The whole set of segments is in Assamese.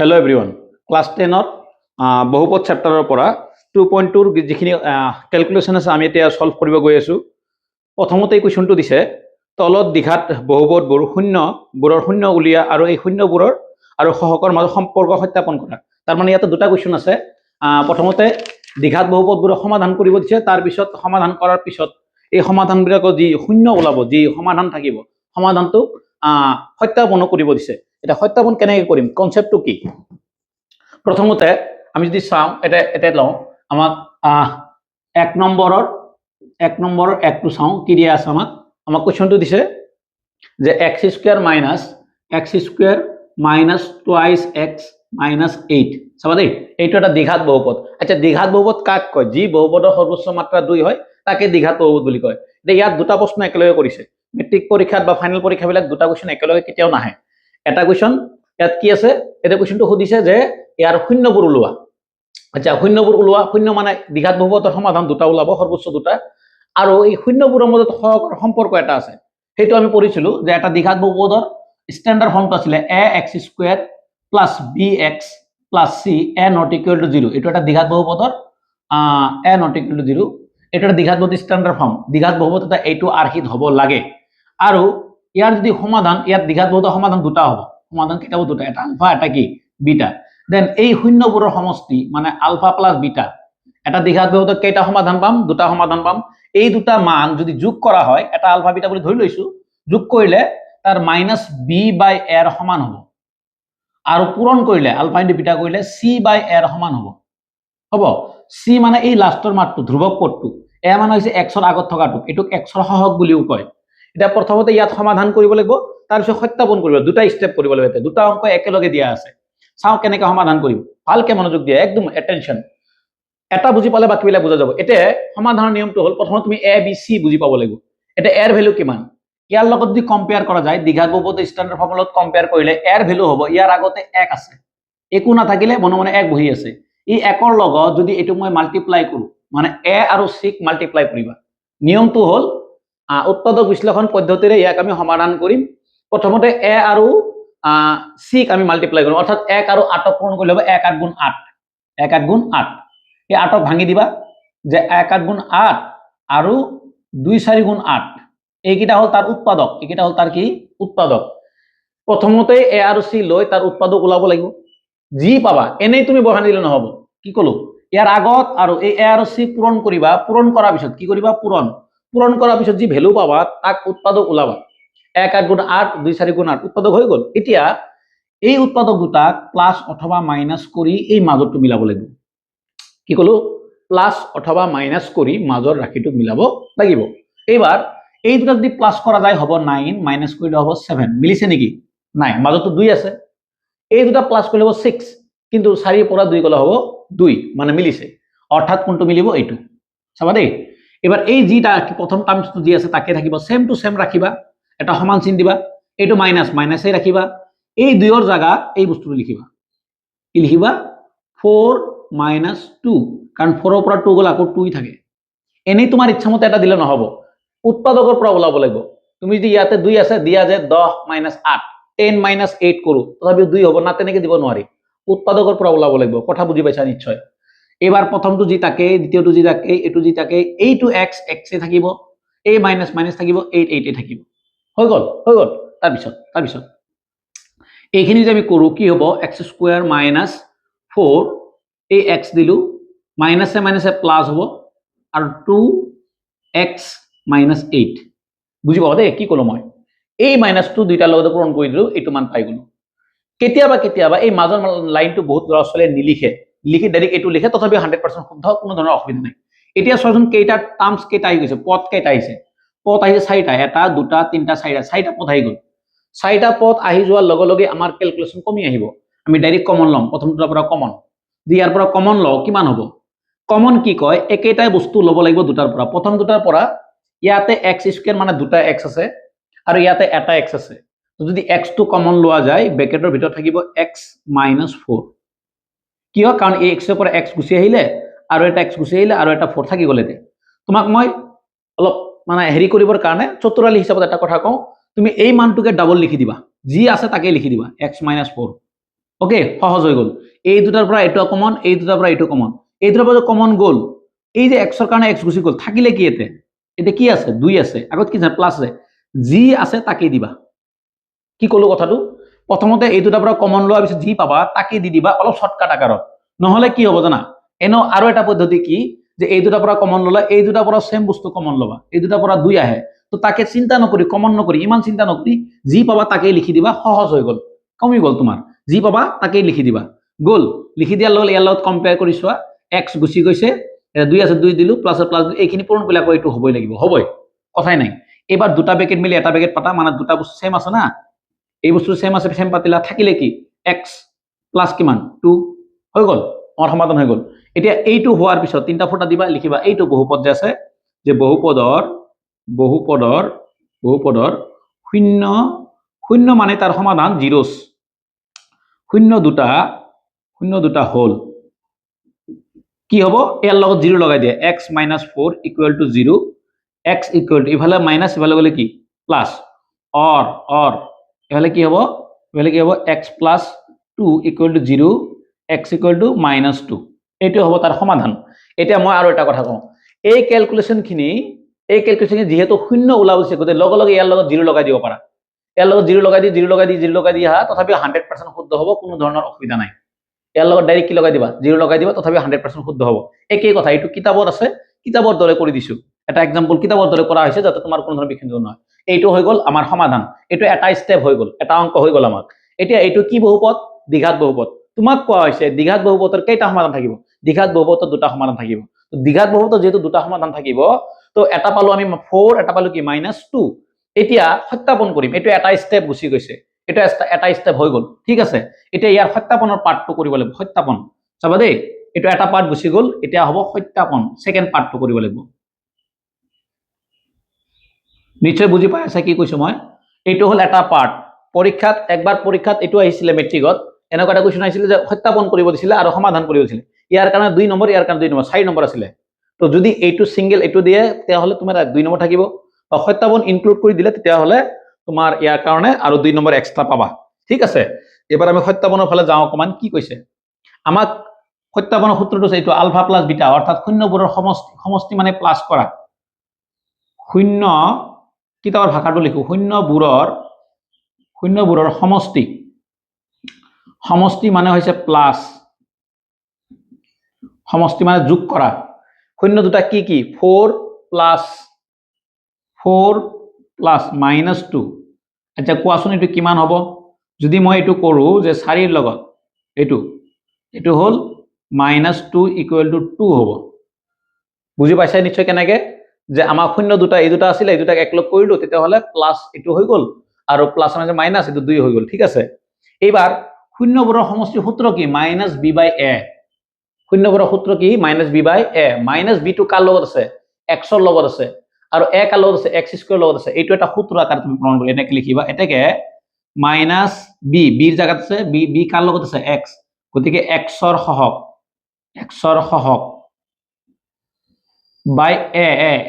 হেল্ল' এভৰিৱান, ক্লাছ 10ৰ বহুপদ চেপ্টাৰৰ পৰা 2.2ৰ যিখিনি কেলকুলেশ্যন আছে আমি এতিয়া সলভ কৰিব গৈ আছোঁ। প্ৰথমতে এই কুৱেশ্যনটো দিছে, তলত দ্বিঘাত বহুপদবোৰ শূন্যবোৰৰ শূন্য উলিয়া আৰু এই শূন্যবোৰৰ আৰু সহকৰ মাজত সম্পৰ্ক সত্যাপন কৰা। তাৰমানে ইয়াতে দুটা কুৱেশ্যন আছে। প্ৰথমতে দ্বিঘাত বহুপদবোৰৰ সমাধান কৰিব দিছে, তাৰপিছত সমাধান কৰাৰ পিছত এই সমাধানবিলাকৰ যি শূন্য ওলাব, যি সমাধান থাকিব, সমাধানটো সত্যাপন কৰিব দিছে। এটা সত্যাপন কেনেকৈ কৰিম, কনসেপ্টটো কি? প্ৰথমতে আমি যদি চাওঁ, এটা লওঁ, আমাক 1 নম্বৰৰ একটো চাওঁ, কি দিয়া আছে আমাক কুৱেশ্যনটো দিছে যে x² minus twice x minus 8। চাবা দেই, এইটো এটা দ্বিঘাত বহুপদ। আচ্ছা, দ্বিঘাত বহুপদ কাক কয়? যি বহুপদৰ সৰ্বোচ্চ মাত্ৰা 2 হয় তাকে দ্বিঘাত বহুপদ বুলি কয়। এতিয়া ইয়াত দুটা প্ৰশ্ন একেলগে কৰিছে। মেট্ৰিক পৰীক্ষাত বা ফাইনেল পৰীক্ষাবিলাক দুটা কুৱেশ্যন একেলগে কেতিয়াও নাহে। এটা কুৱেশ্যন ইয়াত কি আছে, এটা কুৱেশ্যনটো সুধিছে যে ইয়াৰ শূন্যবোৰ ওলোৱা। আচ্ছা, শূন্যবোৰ ওলোৱা, শূন্য মানে দ্বিঘাত বহুপদৰ সমাধান দুটা ওলাব, সৰ্বোচ্চ দুটা, আৰু এই শূন্যবোৰৰ মাজত সম্পৰ্ক এটা আছে। সেইটো আমি পঢ়িছিলো যে এটা দ্বিঘাত বহুপদৰ ষ্টেণ্ডাৰ্ড ফৰ্মটো আছিলে ax² plus bx plus c a not equal to 0। এইটো এটা দ্বিঘাত বহুপদৰ a not equal to 0। এইটো এটা দ্বিঘাত বহুপদৰ ষ্টেণ্ডাৰ্ড ফৰ্ম। দ্বিঘাত বহুপদ এটা এইটো আৰ্হিত হ'ব লাগে। আৰু ইয়াৰ যদি সমাধান, ইয়াত দ্বিঘাত বহুপদৰ সমাধান দুটা হ'ব। সমাধান কেইটা হ'ব? দুটা, এটা আলফা এটা কি বিটা। দেন এই শূন্যবোৰৰ সমষ্টি মানে আলফা প্লাছ বিটা। এটা দ্বিঘাত বহুপদৰ কেইটা সমাধান পাম? দুটা সমাধান পাম। এই দুটা মান যদি যোগ কৰা হয়, এটা আলফা বিটা বুলি ধৰি লৈছো, যোগ কৰিলে তাৰ মাইনাছ বি বাই এৰ সমান হ'ব। আৰু পূৰণ কৰিলে আলফা ইনটু বিটা কৰিলে চি বাই এৰ সমান হ'ব। চি মানে এই লাষ্টৰ মানটো, ধ্ৰুৱক পদটো। এ মানে হৈছে এক্সৰ আগত থকাটো, এইটোক এক্সৰ সহগ বুলিও কয়। এতিয়া প্ৰথমতে ইয়াত সমাধান কৰিব লাগিব, তাৰপিছত সত্যাপন কৰিব লাগিব। দুটা ষ্টেপ কৰিব লাগিব। দুটা অংক একেলগে দিয়া আছে। চাওঁ কেনেকৈ সমাধান কৰিম। ভালকে মনোযোগ দিয়া, একদম এটেনশ্যন। এটা বুজি পালে বাকীবিলাক বুজা যাব। এতিয়া সমাধানৰ নিয়মটো হ'ল, প্ৰথমতে তুমি এ বি চি বুজি পাব লাগিব। এতিয়া এৰ ভেলু কিমান, ইয়াৰ লগত যদি কম্পেয়াৰ কৰা যায়, দ্বিঘাত বহুপদৰ ষ্টেণ্ডাৰ্ড ফৰ্মৰ লগত কম্পেয়াৰ কৰিলে এৰ ভেলু হ'ব, ইয়াৰ আগতে 1 আছে, একো নাথাকিলে মনে মনে 1 বহি আছে। এই 1ৰ লগত যদি এইটো মই মাল্টিপ্লাই কৰো, মানে এ আৰু চিক মাল্টিপ্লাই কৰিবা। নিয়মটো হ'ল উৎপাদক বিশ্লেষণ পদ্ধতিৰে ইয়াক আমি সমাধান কৰিম। প্ৰথমতে এ আৰু চিক আমি মাল্টিপ্লাই কৰিম, অৰ্থাৎ 1 আৰু 8ক পূৰণ কৰিলে হ'ব 1 8 গুণ 8। 1 8 গুণ 8। এই 8ক ভাঙি দিবা, যে 1 8 গুণ 8 আৰু 2 4 গুণ 8। এইকেইটা হ'ল তাৰ উৎপাদক। এইকেইটা হ'ল তাৰ কি? উৎপাদক। প্ৰথমতে এ আৰু চি লৈ তাৰ উৎপাদক ওলাব লাগিব। যি পাবা এনেই তুমি বহাই দিলে নহ'ব। কি ক'লো? ইয়াৰ আগত আৰু এই এ আৰু চি পূৰণ কৰিবা। পূৰণ কৰাৰ পিছত কি কৰিবা? পূৰণ কৰাৰ পিছত যি ভেলু পাবা তাক উৎপাদক ওলাবা। 1 8 গুণ 8, 2 4 গুণ 8, উৎপাদক হৈ গ'ল। এতিয়া এই উৎপাদক দুটাক প্লাছ অথবা মাইনাছ কৰি এই মাজৰটো মিলাব লাগিব। কি ক'লো? প্লাছ অথবা মাইনাছ কৰি মাজৰ ৰাশিটোক মিলাব লাগিব। এইবাৰ এই দুটা যদি প্লাছ কৰা যায় হ'ব 9, মাইনাছ কৰিলে হ'ব 7। মিলিছে নেকি? নাই, মাজতো 2 আছে। এই দুটা প্লাছ কৰিলে হ'ব 6, কিন্তু 4ৰ পৰা 2 গ'লে হ'ব 2, মানে মিলিছে। অৰ্থাৎ কোনটো মিলিব? এইটো। চাবা দেই, এবাৰ এই যিটা প্ৰথম টাৰ্মছটো যি আছে তাকে থাকিব, সেম টু সেম ৰাখিবা, এটা সমান চিন দিবা। এইটো মাইনাছেই ৰাখিবা। এই 2ৰ জায়গা এই বস্তুটো লিখিবা। কি লিখিবা? 4 - 2, কাৰণ 4ৰ পৰা 2 গ'লে আকৌ 2 থাকে। এনেই তোমাৰ ইচ্ছামতে এটা দিলে নহ'ব, উৎপাদকৰ পৰা ওলাব লাগিব। তুমি যদি ইয়াতে 2 আছে, দিয়া যে 10 - 8, 10 - 8 কৰো, তথাপিও 2 হ'ব না, তেনেকে দিব নোৱাৰি। উৎপাদকৰ পৰা ওলাব লাগিব। কথা বুজি পাইছা নিশ্চয়। এইবাৰ প্ৰথমটো যি থাকে, দ্বিতীয়টো যি থাকে, এইটো যি থাকে, এইটো x এ থাকিব, এই মাইনাছ থাকিব, 8 থাকিব। হৈ গ'ল। তাৰপিছত এইখিনি যদি আমি কৰোঁ, কি হ'ব? x² - 4, এই x দিলো, মাইনাছে প্লাছ হ'ব, আৰু 2x - 8। বুজি পাব দেই কি ক'লো মই? এই মাইনাছটো দুইটাৰ লগতে পূৰণ কৰি দিলো, এইটো মান পাই গ'লো। কেতিয়াবা এই মাজৰ লাইনটো বহুত ল'ৰা ছোৱালীয়ে নিলিখে, লিখি ডাইৰেক্ট এইটো লিখে, তথাপিও 100% শুদ্ধ, কোনো ধৰণৰ অসুবিধা নাই। এতিয়া চোৱাচোন কেইটা টাৰ্মছ কেইটা আহি গৈছে, পদ কেইটা আহিছে? পদ আহিছে 4টা, 1 2 3 4, 4টা পদ আহি গ'ল। 4টা পদ আহি যোৱাৰ লগে লগে আমাৰ কেলকুলেশ্যন কমি আহিব। আমি ডাইৰেক্ট কমন ল'ম, প্ৰথমটোৰ পৰা কমন। যদি ইয়াৰ পৰা কমন লওঁ, কিমান হ'ব? কমন কি কয়? একেটাই বস্তু ল'ব লাগিব দুটাৰ পৰা। প্ৰথম দুটাৰ পৰা ইয়াতে x² মানে দুটা x আছে, আৰু ইয়াতে এটা x আছে। যদি x টো কমন লোৱা যায়, ব্ৰেকেটৰ ভিতৰত থাকিব x - 4। কিয়? কাৰণ এই x ৰ পৰা x গুচি আহিলে, আৰু এটা x গুচি আহিলে, আৰু এটা 4 থাকি গ'ল। এতিয়া তোমাক মই অলপ মানে হেৰি কৰিবৰ কাৰণে চতুৰালি হিচাপত এটা কথা কওঁ, তুমি এই মানটোকে ডাবল লিখি দিবা। যি আছে তাকে লিখি দিবা, x - 4। ওকে সহজ হৈ গ'ল এই দুটাৰ পৰা এইটো কমন এই দুটাৰ পৰা এইটো কমন এই দুটাৰ পৰা কমন গ'ল এই যে এক্সৰ কাৰণে এক্স গুচি গ'ল থাকিলে কি এতিয়া কি আছে 2 আছে আগত কি আছে প্লাছ আছে যি আছে তাকে দিবা কি কলো কথাটো প্ৰথমতে এই দুটাৰ পৰা কমন লোৱাৰ পিছত যি পাবা তাকে দি দিবা অলপ শৰ্টকাট আকাৰত নহলে কি হ'ব জানা এনেও আৰু এটা পদ্ধতি কি যে এই দুটাৰ পৰা কমন ললা এই দুটাৰ পৰা সেম বস্তু কমন লবা এই দুটাৰ পৰা 2 আহে তো তাকে চিন্তা নকৰি কমন নকৰি ইমান চিন্তা নকৰি যি পাবা তাকে লিখি দিবা সহজ হৈ গ'ল কমি গ'ল তোমাৰ যি পাবা তাকে লিখি দিবা গ'ল লিখি দিয়াৰ লগে ইয়াৰ লগত কম্পেয়াৰ কৰি চোৱা এক্স গুচি গৈছে 2 আছে 2 দিলো প্লাছ প্লাছ এইখিনি পূৰণ কৰিলে আকৌ এইটো হ'বই লাগিব হ'বই কথাই নাই এবাৰ দুটা ব্ৰেকেট মিলি এটা ব্ৰেকেট পাতা মানে দুটা বস্তু সেম আছে না এই বস্তু সেম আছে সেম পাতিলা থাকিলে কি এক্স প্লাছ কিমান 2 হৈ গ'ল আমাৰ সমাধান হৈ গ'ল এতিয়া এইটো হোৱাৰ পিছত তিনটা ফটা দিবা লিখিবা এইটো বহুপদ যে আছে যে বহুপদৰ শূন্য শূন্য মানে তাৰ সমাধান জিৰোছ শূন্য দুটা হল কি হ'ব ইয়াৰ লগত 0 লগাই দিয়া x - 4 = 0 x = ইফালে মাইনাস ইফালে গলে কি প্লাস অর ইফালে কি হ'ব x + 2 = 0 x = -2 এইটো হ'ব তাৰ সমাধান এতিয়া মই আৰু এটা কথা কওঁ এই ক্যালকুলেশন খিনি যেহেতু শূন্য ওলাবছে গতে লগে লগে ইয়াৰ লগত 0 লগাই দিব পাৰা ইয়াৰ লগত 0 লগাই দি হা তথাপি 100% শুদ্ধ হ'ব কোনো ধৰণৰ অসুবিধা নাই ইয়াৰ লগত ডাইৰেক্ট কি লগাই দিবা 0 লগাই দিবা তথাপি 100% শুদ্ধ হ'ব একেই কথা এইটো কিতাপত আছে কিতাপৰ দৰে কৰি দিছো এটা एग्जांपल কিতাপৰ দৰে কৰা হৈছে যাতে তোমাৰ কোনো ধৰণৰ বিখণ্ডিত নহয় এইটো হৈ গ'ল আমাৰ সমাধান এইটো এটা স্টেপ হৈ গ'ল এটা অংক হৈ গ'ল আমাক এতিয়া এইটো কি বহুপদ দ্বিঘাত বহুপদ তোমাক কোৱা হৈছে দ্বিঘাত বহুপদৰ কেইটা সমাধান থাকিব দ্বিঘাত বহুপদৰ দুটা সমাধান থাকিব তো দ্বিঘাত বহুপদৰ যেহেতু দুটা সমাধান থাকিব তো এটা পালো আমি 4 এটা পালো কি -2 এতিয়া সত্যাপন কৰিম এইটো এটা স্টেপ গুছি গৈছে এটা স্টেপ হৈ গ'ল ঠিক আছে এতিয়া ইয়াৰ সত্যাপনৰ পাৰ্টটো কৰিব লাগিব সত্যাপন চাবা দেই এইটো এটা পাৰ্ট গুছি গ'ল এতিয়া হ'ব সত্যাপন সেকেন্ড পাৰ্টটো কৰিব লাগিব নিশ্চয় বুজি পাই আছে কি কৈছো মই এইটো হল এটা পাৰ্ট পৰীক্ষাত একবাৰ পৰীক্ষাত এটো আহিছিল মেট্ৰিকত এনেকুৱা এটা কোৱেশ্চন আহিছিল যে সত্যাপন কৰিব দিছিল আৰু সমাধান কৰিব দিছিল ইয়াৰ কাৰণে 2 নম্বৰ ইয়াৰ কাৰণে 2 নম্বৰ 4 নম্বৰ আছিল তো যদি এইটো সিঙ্গেল এইটো দিয়ে তেতিয়া হলে তোমাৰ 2 নম্বৰ থাকিব সত্যাপন ইনক্লুড কৰি দিলে তেতিয়া হলে তোমাৰ ইয়াৰ কাৰণে আৰু 2 নম্বৰ এক্সট্ৰা পাবা ঠিক আছে এবাৰ আমি সত্যাপনৰ ফালে যাও অকমান কি কৈছে আমাক সত্যাপনৰ সূত্ৰটো এইটো আলফা প্লাস বিটা অৰ্থাৎ শূন্যবোৰৰ সমষ্টি মানে প্লাস কৰা শূন্য কিতাপৰ ভাষাটো লিখো শূন্যবোৰৰ সমষ্টি মানে হৈছে প্লাস সমষ্টি মানে যোগ কৰা শূন্য দুটা কি 4 প্লাস -2 আচ্ছা কোৱাচোন এটো কিমান হ'ব যদি মই এটো কৰো যে 4 এর লগত এটো হল -2 = 2 হ'ব বুজি পাইছা নিশ্চয় কেনেকে যে আমাৰ শূন্য দুটা এই দুটা আছিল এই দুটাক একলগ কৰিলো তেতিয়া হলে প্লাস এটো হৈ গ'ল আৰু প্লাস মানে মাইনাস এটো 2 হৈ গ'ল ঠিক আছে এইবাৰ শূন্যবোৰৰ সমষ্টিৰ সূত্ৰ কি -b/a শূন্যবোৰৰ সূত্ৰ কি -b/a -b টো কাৰ লগত আছে x ৰ লগত আছে আৰু a কাৰ লগত আছে x² লগত আছে এইটো এটা সূত্ৰ আকাৰে তুমি প্ৰমাণ কৰি এনেকৈ লিখিবা এটাকে -b ৰ জায়গাত আছে b কাৰ লগত আছে x গতিকে x ৰ সহগ by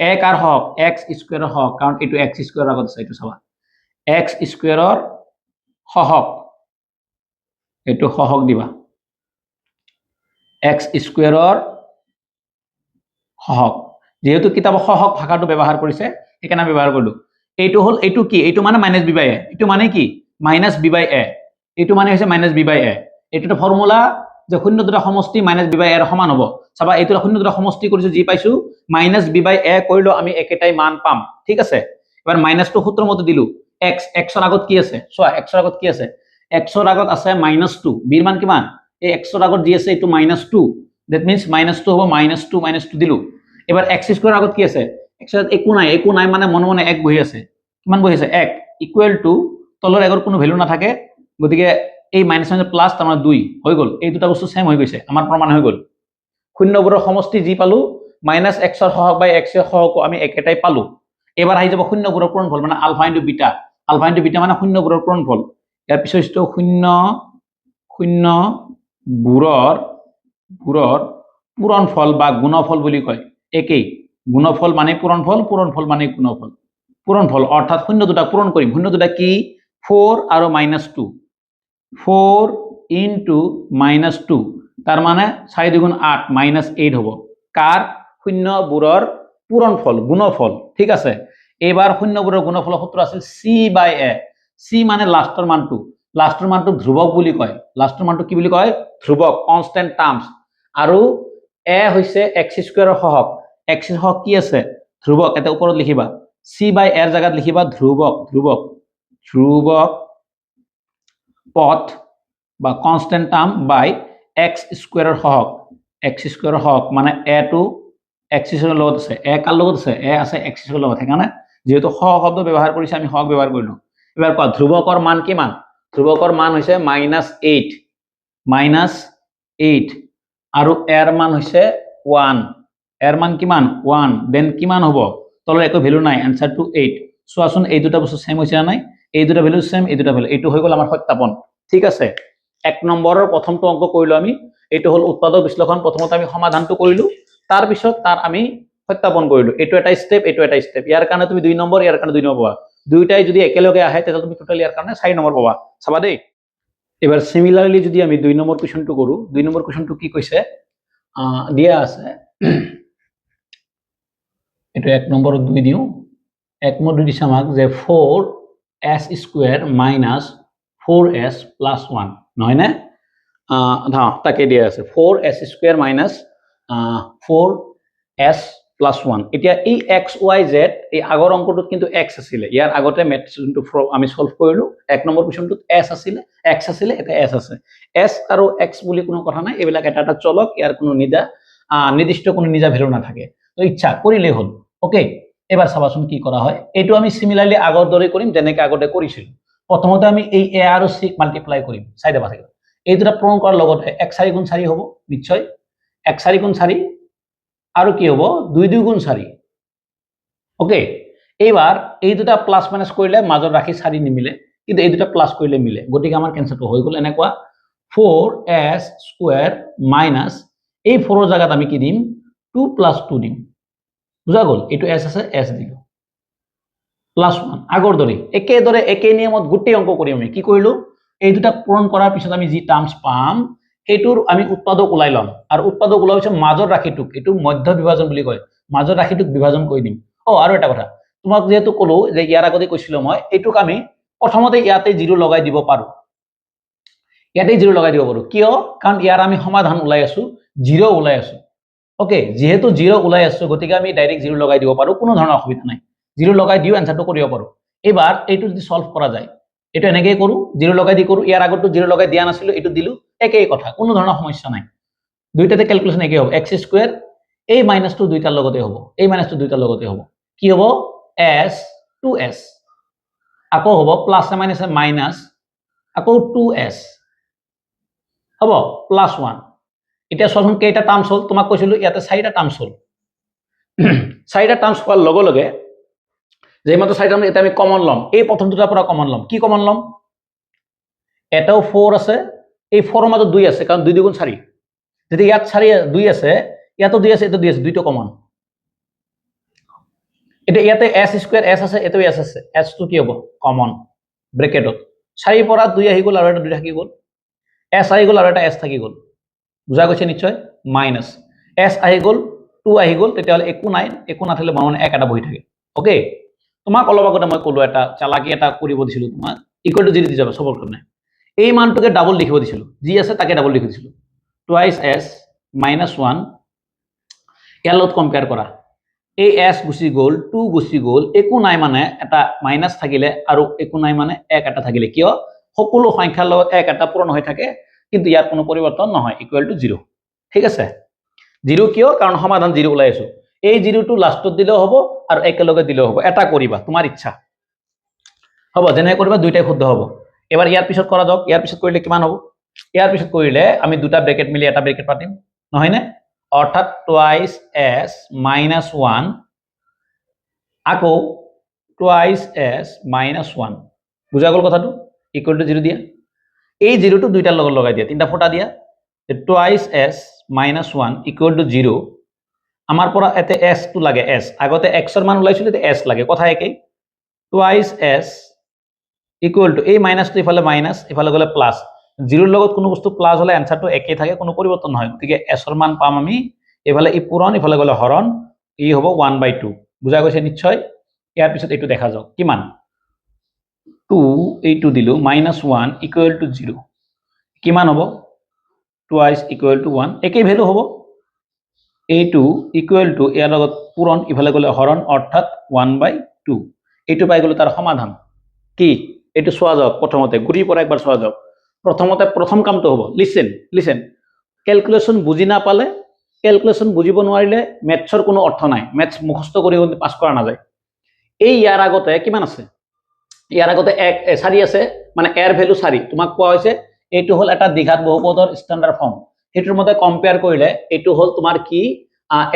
a car Haque x² ৰ হক কাৰণ এটো x² ৰ আগত আছে এটো চাবা x² ৰ সহগ এটো সহগ দিবা x² ৰ সহগ যেহেতু কিতাপ সহগ ভাষাটো ব্যৱহাৰ কৰিছে একানা ব্যৱহাৰ কৰিলো এইটো হল এইটো কি এইটো মানে -b/a এইটো মানে কি -b/a এইটো মানে হৈছে -b/a এইটো ফৰ্মুলা যে শূন্য দুটা সমষ্টি -b/a এৰ সমান হ'ব চাবা এইটো শূন্য দুটা সমষ্টি কৰিছো যি পাইছো -b/a কৰিলো আমি একেটাই মান পাম ঠিক আছে এবাৰ মাইনাসটো সূত্ৰ মতে দিলো x ৰ আগত কি আছে চোৱা x ৰ আগত কি আছে x ৰ আগত আছে -2 b ৰ মান কিমান এই x ৰ আগত যি আছে এইটো -2 that means -2 হ'ব -2 দিলো এবাৰ x² ৰ আগত কি আছে x ৰ একো নাই মানে মনে মনে 1 বহি আছে কিমান বহি আছে 1 ইকুৱেল টু তলৰ আগৰ কোনো ভ্যালু নাথাকে গতিকে এই মাইনাস মানে প্লাস তাৰ মানে 2 হৈ গ'ল এই দুটা বস্তু সেম হৈ গৈছে আমাৰ প্ৰমাণ হৈ গ'ল শূন্যবোৰৰ সমষ্টি যি পালো -x ৰ সহগ বাই x ৰ সহগ আমি একেটাই পালো এবাৰ আহি যাব শূন্যবোৰৰ পূৰণফল মানে আলফা * বিটা মানে শূন্যবোৰৰ পূৰণফল ইয়াৰ পিছত শূন্যবোৰৰ পূৰণফল বা গুণফল বুলি কয় একেই গুণফল মানে পূৰণফল মানে পূৰণফল অৰ্থাৎ শূন্য দুটা পূৰণ কৰিম শূন্য দুটা কি 4 আৰু -2 4 ইনটু -2 তাৰ মানে 4 2 8 -8 হ'ব কাৰ শূন্যবোৰৰ পূৰণফল গুণফল ঠিক আছে এবাৰ শূন্যবোৰৰ গুণফলৰ সূত্ৰ আছিল c/a c মানে লাষ্টৰ মানটো ধ্ৰুৱক বুলি কয় লাষ্টৰ মানটো কি বুলি কয় ধ্ৰুৱক কনস্ট্যান্ট টাৰ্মস আৰু a হৈছে x² ৰ সহগ x ৰ সহগ কি আছে ধ্ৰুৱক এটা ওপৰত লিখিবা c/a ৰ জায়গাত লিখিবা ধ্ৰুৱক পথ বা কনস্ট্যান্ট টাৰ্ম বাই x² ৰ সহগ x² ৰ সহগ মানে a টো x² ৰ লগত আছে a কাৰ লগত আছে a আছে x² ৰ লগত সেইকাৰণে যেহেতু সহগ শব্দ ব্যৱহাৰ কৰিছে আমি সহগ ব্যৱহাৰ কৰিলো এবাৰ কোৱা ধ্ৰুৱকৰ মান কিমান ধ্ৰুৱকৰ মান হৈছে -8 আৰু a ৰ মান হৈছে 1 a ৰ মান কিমান 1 দেন কিমান হ'ব তলৰ একো ভ্যালু নাই आंसर টু 8 চোৱাচোন এই দুটা বস্তু সেম হৈছে না নাই এই দুটা ভ্যালু সেম এই দুটা ভ্যালু এইটো হৈ গল আমাৰ সত্যাপন ঠিক আছে এক নম্বৰৰ প্ৰথমটো অংক কৰিলো আমি এইটো হল উৎপাদক বিশ্লেষণ প্ৰথমতে আমি সমাধানটো কৰিলো তাৰ পিছত তাৰ আমি সত্যাপন কৰিলো এইটো এটা স্টেপ ইয়াৰ কাৰণে তুমি 2 নম্বৰ ইয়াৰ কাৰণে 2 নম্বৰ পাবা দুইটাই যদি একেলগে আহে তেতিয়া তুমি টোটালি ইয়াৰ কাৰণে 4 নম্বৰ পাবা চাবা দেই এবাৰ সিমিলাৰলি যদি আমি 2 নম্বৰ কোৱেশ্চনটো কৰো 2 নম্বৰ কোৱেশ্চনটো কি কৈছে দিয়া আছে এটো 1 নম্বৰত 2 দিও 1 নম্বৰ 2 দিছে আমাক যে 4s² - 4s + 1 নহয় না তাকে দিয়া আছে 4s² - 4s + 1 এতিয়া এই x y z এই আগৰ অংকটোত কিন্তু x আছিল ইয়াৰ আগতে মেথডটো আমি সলভ কৰিলো 1 নম্বৰ কোৱেশ্চনটোত s আছিল x আছিল এটা s আছে s আৰু x বুলি কোনো কথা নাই এবিলাক এটা এটা চলক ইয়াৰ কোনো নিৰ্দিষ্ট কোনো নিজা ভ্যালু নাথাকে তো ইচ্ছা কৰিলে হল ওকে এবাৰ চাবাচোন কি কৰা হয় এইটো আমি সিমিলাৰলি আগৰ দৰে কৰিম যেনেকৈ আগতে কৰিছিল প্ৰথমতে আমি এই a আৰু c মাল্টিপ্লাই কৰিম চাই দেবা থাকিব এই দুটা পূৰণ কৰাৰ লগতে x 4 * 4 হ'ব নিশ্চয় x 4 * 4 আৰু কি হ'ব 2 2 * 4 ওকে এইবাৰ এই দুটা প্লাস মাইনাস কৰিলে মাজত ৰাখি 4 নিমিলে কিন্তু এই দুটা প্লাস কৰিলে মিলে গতিকে আমাৰ ক্যান্সেলটো হৈ গল এনেকুৱা 4s² - এই 4 ৰ জায়গাত আমি কি দিম 2 + 2 দিম বুজা গল এটো s আছে s দিলো +1 আগৰ দৰে একে নিয়মত গুটেই অংক কৰিম আমি কি কৰিলো এই দুটা পূৰণ কৰাৰ পিছত আমি যি টাৰ্মস পাম হেতুৰ আমি উৎপাদক উলাই লম আৰু উৎপাদক উলাই হৈছে মাজৰ ৰাখিটোক এটো মধ্য বিভাজন বুলি কয় মাজৰ ৰাখিটোক বিভাজন কৰি দিম আৰু এটা কথা তোমাক যেহেতু কলো যে ইয়াৰ আগতে কৈছিল মই এটুক আমি প্ৰথমতে ইয়াতে 0 লগাই দিব পাৰো ইয়াতে 0 লগাই দিব পাৰো কিয় কাৰণ ইয়াৰ আমি সমাধান উলাই আছো 0 উলাই আছো ওকে যেহেতু 0 উলাই আছো গতিকে আমি ডাইৰেক্ট 0 লগাই দিব পাৰো কোনো ধৰণৰ অসুবিধা নাই 0 লগাই দিও आंसरটো কৰিব পাৰো এবাৰ এইটো যদি সলভ কৰা যায় এটো এনেকৈ কৰো 0 লগাই দি কৰো ইয়াৰ আগতো 0 লগাই দিয়া নাছিল এটো দিলু একেই কথা কোনো ধৰণৰ সমস্যা নাই দুইটাতে ক্যালকুলেশন একে হ'ব x² এই মাইনাসটো দুইটাৰ লগতে হ'ব এই মাইনাসটো দুইটাৰ লগতে হ'ব কি হ'ব s 2s আকৌ হ'ব প্লাস মাইনাস মাইনাস আকৌ 2s হ'ব +1 এতিয়া সখন কেইটা টার্মস হল তোমাক কৈছিলো ইয়াতে 4টা টার্মস হল 4টা টার্মস হোৱাৰ লগে লগে যে মাত্ৰ 4টা টাৰ্ম এটা আমি কমন লম এই প্ৰথম দুটাৰ পৰা কমন লম কি কমন লম এটাও 4 আছে এই 4 ৰ মাজত 2 আছে কাৰণ 2 2 * 4 যদি ইয়াত 4 2 আছে ইয়াতো 2 আছে এটো 2 আছে দুইটো কমন এটা ইয়াতে s² s আছে এটো s আছে s টো কি হ'ব কমন ব্র্যাকেটত 4 পৰা 2 আহি গল আৰু এটা 2 থাকি গল s আহি গল আৰু এটা s থাকি গল বুজা গৈছে নিশ্চয় মাইনাস s আহি গল 2 আহি গল তেতিয়ালে একো নাথাকিলে মানে এক এটা বহি থাকে ওকে তোমাক অলপ আগতে মই কলো এটা চালাকি এটা কৰিব দিছিলো তোমাক ইকুৱেল টু 0 দি যাবা সবৰ কাৰণে এই মানটোকে ডাবল লিখিব দিছিলো যি আছে তাকে ডাবল লিখি দিছিলো টুৱাইস s - 1 ইয়াৰ লগত কম্পেয়াৰ কৰা এই s গুচি গল 2 গুচি গল একো নাই মানে এটা মাইনাস থাকিলে আৰু একো নাই মানে এক এটা থাকিলে কিয় সকলো সংখ্যাৰ লগত এক এটা পূৰণ হৈ থাকে কিন্তু ইয়াত কোনো পৰিৱৰ্তন নহয় ইকুৱেল টু 0 ঠিক আছে 0 কিয় কাৰণ সমাধান 0 ওলাই আছো এই 0 টো লাষ্টত দিলেও হ'ব আৰু একেলগে দিলেও হ'ব এটা কৰিবা তোমাৰ ইচ্ছা হ'ব যেনে কৰিবা দুইটাই শুদ্ধ হ'ব এবাৰ ইয়াৰ পিছত কৰা যাওক ইয়াৰ পিছত কৰিলে কিমান হ'ব ইয়াৰ পিছত কৰিলে আমি দুটা ব্ৰ্যাকেট মিলি এটা ব্ৰ্যাকেট পাতিম নহয় নে অৰ্থাৎ টুৱাইস s - 1 আকৌ টুৱাইস s - 1 বুজা গল কথাটো ইকুৱেল টু 0 দিয়া এই 0 টো দুইটাৰ লগত লগাই দিয়া তিনটা ফটা দিয়া টুৱাইস s - 1 ইকুৱেল টু 0 আমাৰ পৰা এতে s টো লাগে s আগতে x ৰ মান ওলাইছিল তে s লাগে কথা একেই টুৱাইস s ইকুৱেল টু এই মাইনাস টো ইফালে মাইনাস ইফালে গলে প্লাস জিৰোৰ লগত কোনো বস্তু প্লাস হলে এনসারটো একেই থাকে, কোনো পরিবর্তন নহয়। গতিকে s এর মান পাম আমি এফালে ই পূরণ, ইফালে গলে হরণ, ই হব 1/2। বুঝা গৈছে নিশ্চয়? ইয়াৰ পিছত এইটো দেখা যাওক কিমান 2 এইটো দিলো -1 ইকুয়াল টু 0 কিমান হ'ব টুৱাইস ইকুয়াল টু 1 একেই ভ্যালু হ'ব। এইটো ইকুয়াল টু ইয়াৰ লগত পূৰণ, ইফালে গলে হৰণ, অৰ্থাৎ 1/2। এইটো পাই গলো তাৰ সমাধান। কি এইটো চোৱা যাওক, প্ৰথমতে গুৰিৰ পৰা একবাৰ চোৱা যাওক। প্ৰথমতে প্ৰথম কামটো হ'ব, লিসেন ক্যালকুলেশন বুজি নাপালে, ক্যালকুলেশন বুজিব নোৱাৰিলে ম্যাথছৰ কোনো অৰ্থ নাই। ম্যাথছ মুখস্থ কৰি পাছ কৰা নাযায়। এই ইয়াৰ আগতে কিমান আছে, ইয়াৰ আগতে 4 আছে, মানে এৰ ভ্যালু 4। তোমাক কোৱা হৈছে এইটো হল এটা দ্বিঘাত বহুপদৰ স্ট্যান্ডাৰ্ড ফৰ্ম। হেতুৰ মতে কম্পেয়াৰ কৰিলে এইটো হল তোমাৰ কি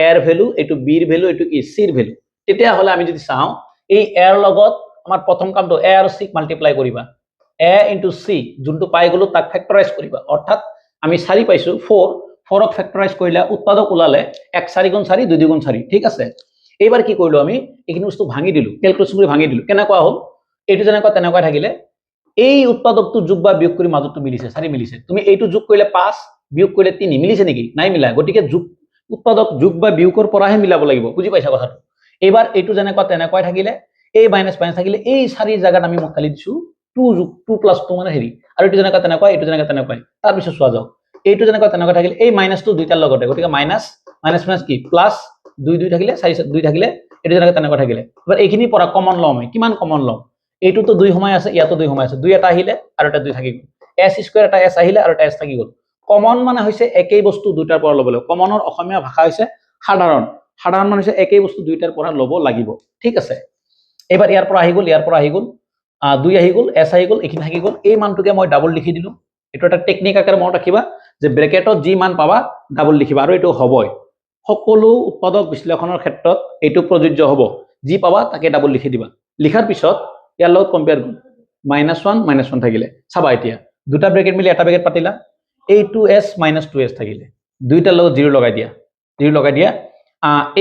এৰ ভ্যালু, এইটো বিৰ ভ্যালু, এইটো কি সিৰ ভ্যালু। তেতিয়া হলে আমি যদি চাও এই এৰ লগত আমাৰ প্ৰথম কামটো এ আৰু সিক মাল্টিপ্লাই কৰিবা। a into c যোনটো পাই গলো তাক ফ্যাক্টৰাইজ কৰিবা, অৰ্থাৎ আমি 4 পাইছো 4 ক ফ্যাক্টৰাইজ কৰিলে উৎপাদক ওলালে 1 4 গুণ 4 2 গুণ 4। ঠিক আছে, এইবাৰ কি কৰিলো আমি এইখিনি বস্তু ভাঙি দিলো, ক্যালকুলেশন কৰি ভাঙি দিলো। কেনেকুৱা হল এইটো যেনেকুৱা তেনেকুৱা থাকিলে এই উৎপাদকটো যোগ বা বিয়োগ কৰি মাজতো মিলিছে 4 মিলিছে। তুমি এইটো যোগ কৰিলে 5 বিয়োগ কৰিলে 3 মিলিছে নেকি? নাই মিলা। গতিকে যোগ উৎপাদক যোগ বা বিয়োগৰ পৰাহে মিলাব লাগিব। বুজি পাইছা কথাটো? এইবাৰ এইটো যেনেকুৱা তেনেকুৱাই থাকিলে এই মাইনাস মাইনাস থাকিলে এই 4 জায়গাত আমি খালি দিছো 2 + 2 মানে হেৰি, আৰু এইটো যেনেকুৱা তেনেকুৱা, এইটো যেনেকুৱা তেনেকুৱাই। তাৰ পিছত চোৱা যাওক এইটো যেনেকুৱা তেনেকুৱা থাকিলে এই মাইনাসটো দুইটাৰ লগতে, গতিকে মাইনাস মাইনাস মাইনাস কি প্লাস 2 2 থাকিলে 4 2 থাকিলে এইটো যেনেকুৱা তেনেকুৱা থাকিলে। এবাৰ এইখিনি পৰা কমন লম আমি। কিমান কমন লম? এইটোতো 2 সময় আছে, ইয়াতো 2 সময় আছে, 2 এটা আহিলে আৰু এটা 2 থাকি গল। s² এটা s আহিলে আৰু এটা s থাকি গল। কমন মানে হৈছে একেই বস্তু দুইটাৰ পৰা ল'ব লাগিব। কমনৰ অসমীয়া ভাষা হৈছে সাধাৰণ। সাধাৰণ মানে হৈছে একেই বস্তু দুইটাৰ পৰা ল'ব লাগিব। ঠিক আছে, এবাৰ ইয়াৰ পৰা আহি গল, ইয়াৰ পৰা আহি গল 2 আহি গল, s আহি গল, এইখিনি থাকি গল। এই মানটোকে মই ডাবল লিখি দিলো। এইটো এটা টেকনিক আকাৰে মনত ৰাখিবা যে ব্ৰেকেটত যি মান পাবা ডাবল লিখিবা, আৰু এইটো হবই। সকলো উৎপাদক বিশ্লেষণৰ ক্ষেত্ৰত এইটো প্ৰযোজ্য হ'ব। যি পাবা তাকে ডাবল লিখি দিবা। লিখাৰ পিছত ইয়াৰ লগত কম্পেয়াৰ কৰিম, -1 -1 থাকিলে চাবা এতিয়া দুটা ব্ৰেকেট মিলি এটা ব্ৰেকেট পাতিলা, এই 2s - 2s থাকিলে দুইটাৰ লগত 0 লগাই দিয়া, 0 লগাই দিয়া।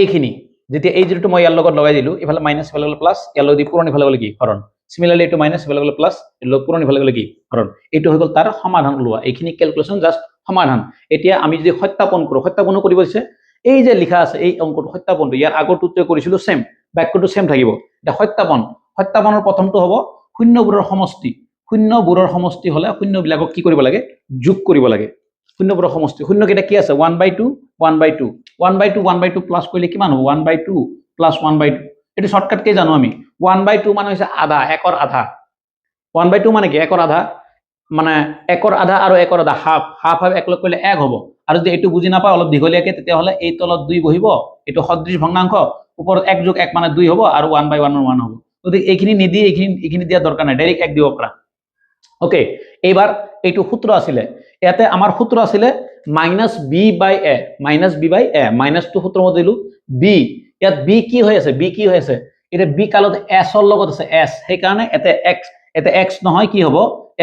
এইখিনি যেতিয়া এই 0টো মই ইয়াৰ লগত লগাই দিলো, ইফালে মাইনাস ইফালে গলে প্লাস, ইয়াৰ লগত পূৰণ ইফালে গলে কি হৰণ। সিমিলাৰলি এইটো মাইনাস ইফালে গলে প্লাস, এৰ লগ পূৰণ ইফালে গলে কি হৰণ। এইটো হৈ গল তাৰ সমাধান ওলোৱা। এইখিনি ক্যালকুলেশন জাস্ট সমাধান। এতিয়া আমি যদি সত্যাপন কৰো, সত্যাপন কৰিব দিছে এই যে লিখা আছে এই অংকটো সত্যাপনটো ইয়াৰ আগৰটোতে কৰিছিলো সেম, বাক্যটো সেম থাকিব। এটা সত্যাপন, সত্যাপনৰ প্ৰথমটো হ'ব শূন্যবোৰৰ সমষ্টি। শূন্যবোৰৰ সমষ্টি হলে শূন্যবিলাকক কি কৰিব লাগে? যোগ কৰিব লাগে। শূন্যবোৰৰ সমষ্টি, শূন্য কেইটা কি আছে? 1/2 1/2 1/2 1/2 প্লাস কৰিলে কিমান হ'ব? 1/2 প্লাস 1/2। এটো শৰ্টকাট কে জানো আমি। 1/2 মানে হৈছে আধা, একৰ আধা। 1/2 মানে কি? একৰ আধা, মানে একৰ আধা আৰু একৰ আধা হাফ, হাফ হাফ একলগ কৰিলে 1 হ'ব। আৰু যদি এইটো বুজি নাপায় অলপ দীঘলীয়াকে, তেতিয়া হলে এই তলত 2 বহিব, এইটো সদৃশ ভগ্নাংশ, ওপৰত 1 + 1 মানে 2 হ'ব, আৰু 1/1 1 হ'ব। গতিকে এইখিনি নিদি এইখিনি দিয়া দৰকাৰ নাই, ডাইৰেক্ট 1 দিব পাৰা। ওকে, এইবাৰ এইটো সূত্ৰ আছিলে, ইয়াতে আমাৰ সূত্ৰ আছিলে -b/a, -b/a, মাইনাসটো সূত্ৰ মতে দিলো b। ইয়াত b কি হৈ আছে? b কি হৈ আছে? এটা b কালত s ৰ লগত আছে, s, সেই কাৰণে এতে x নহয়, কি হ'ব?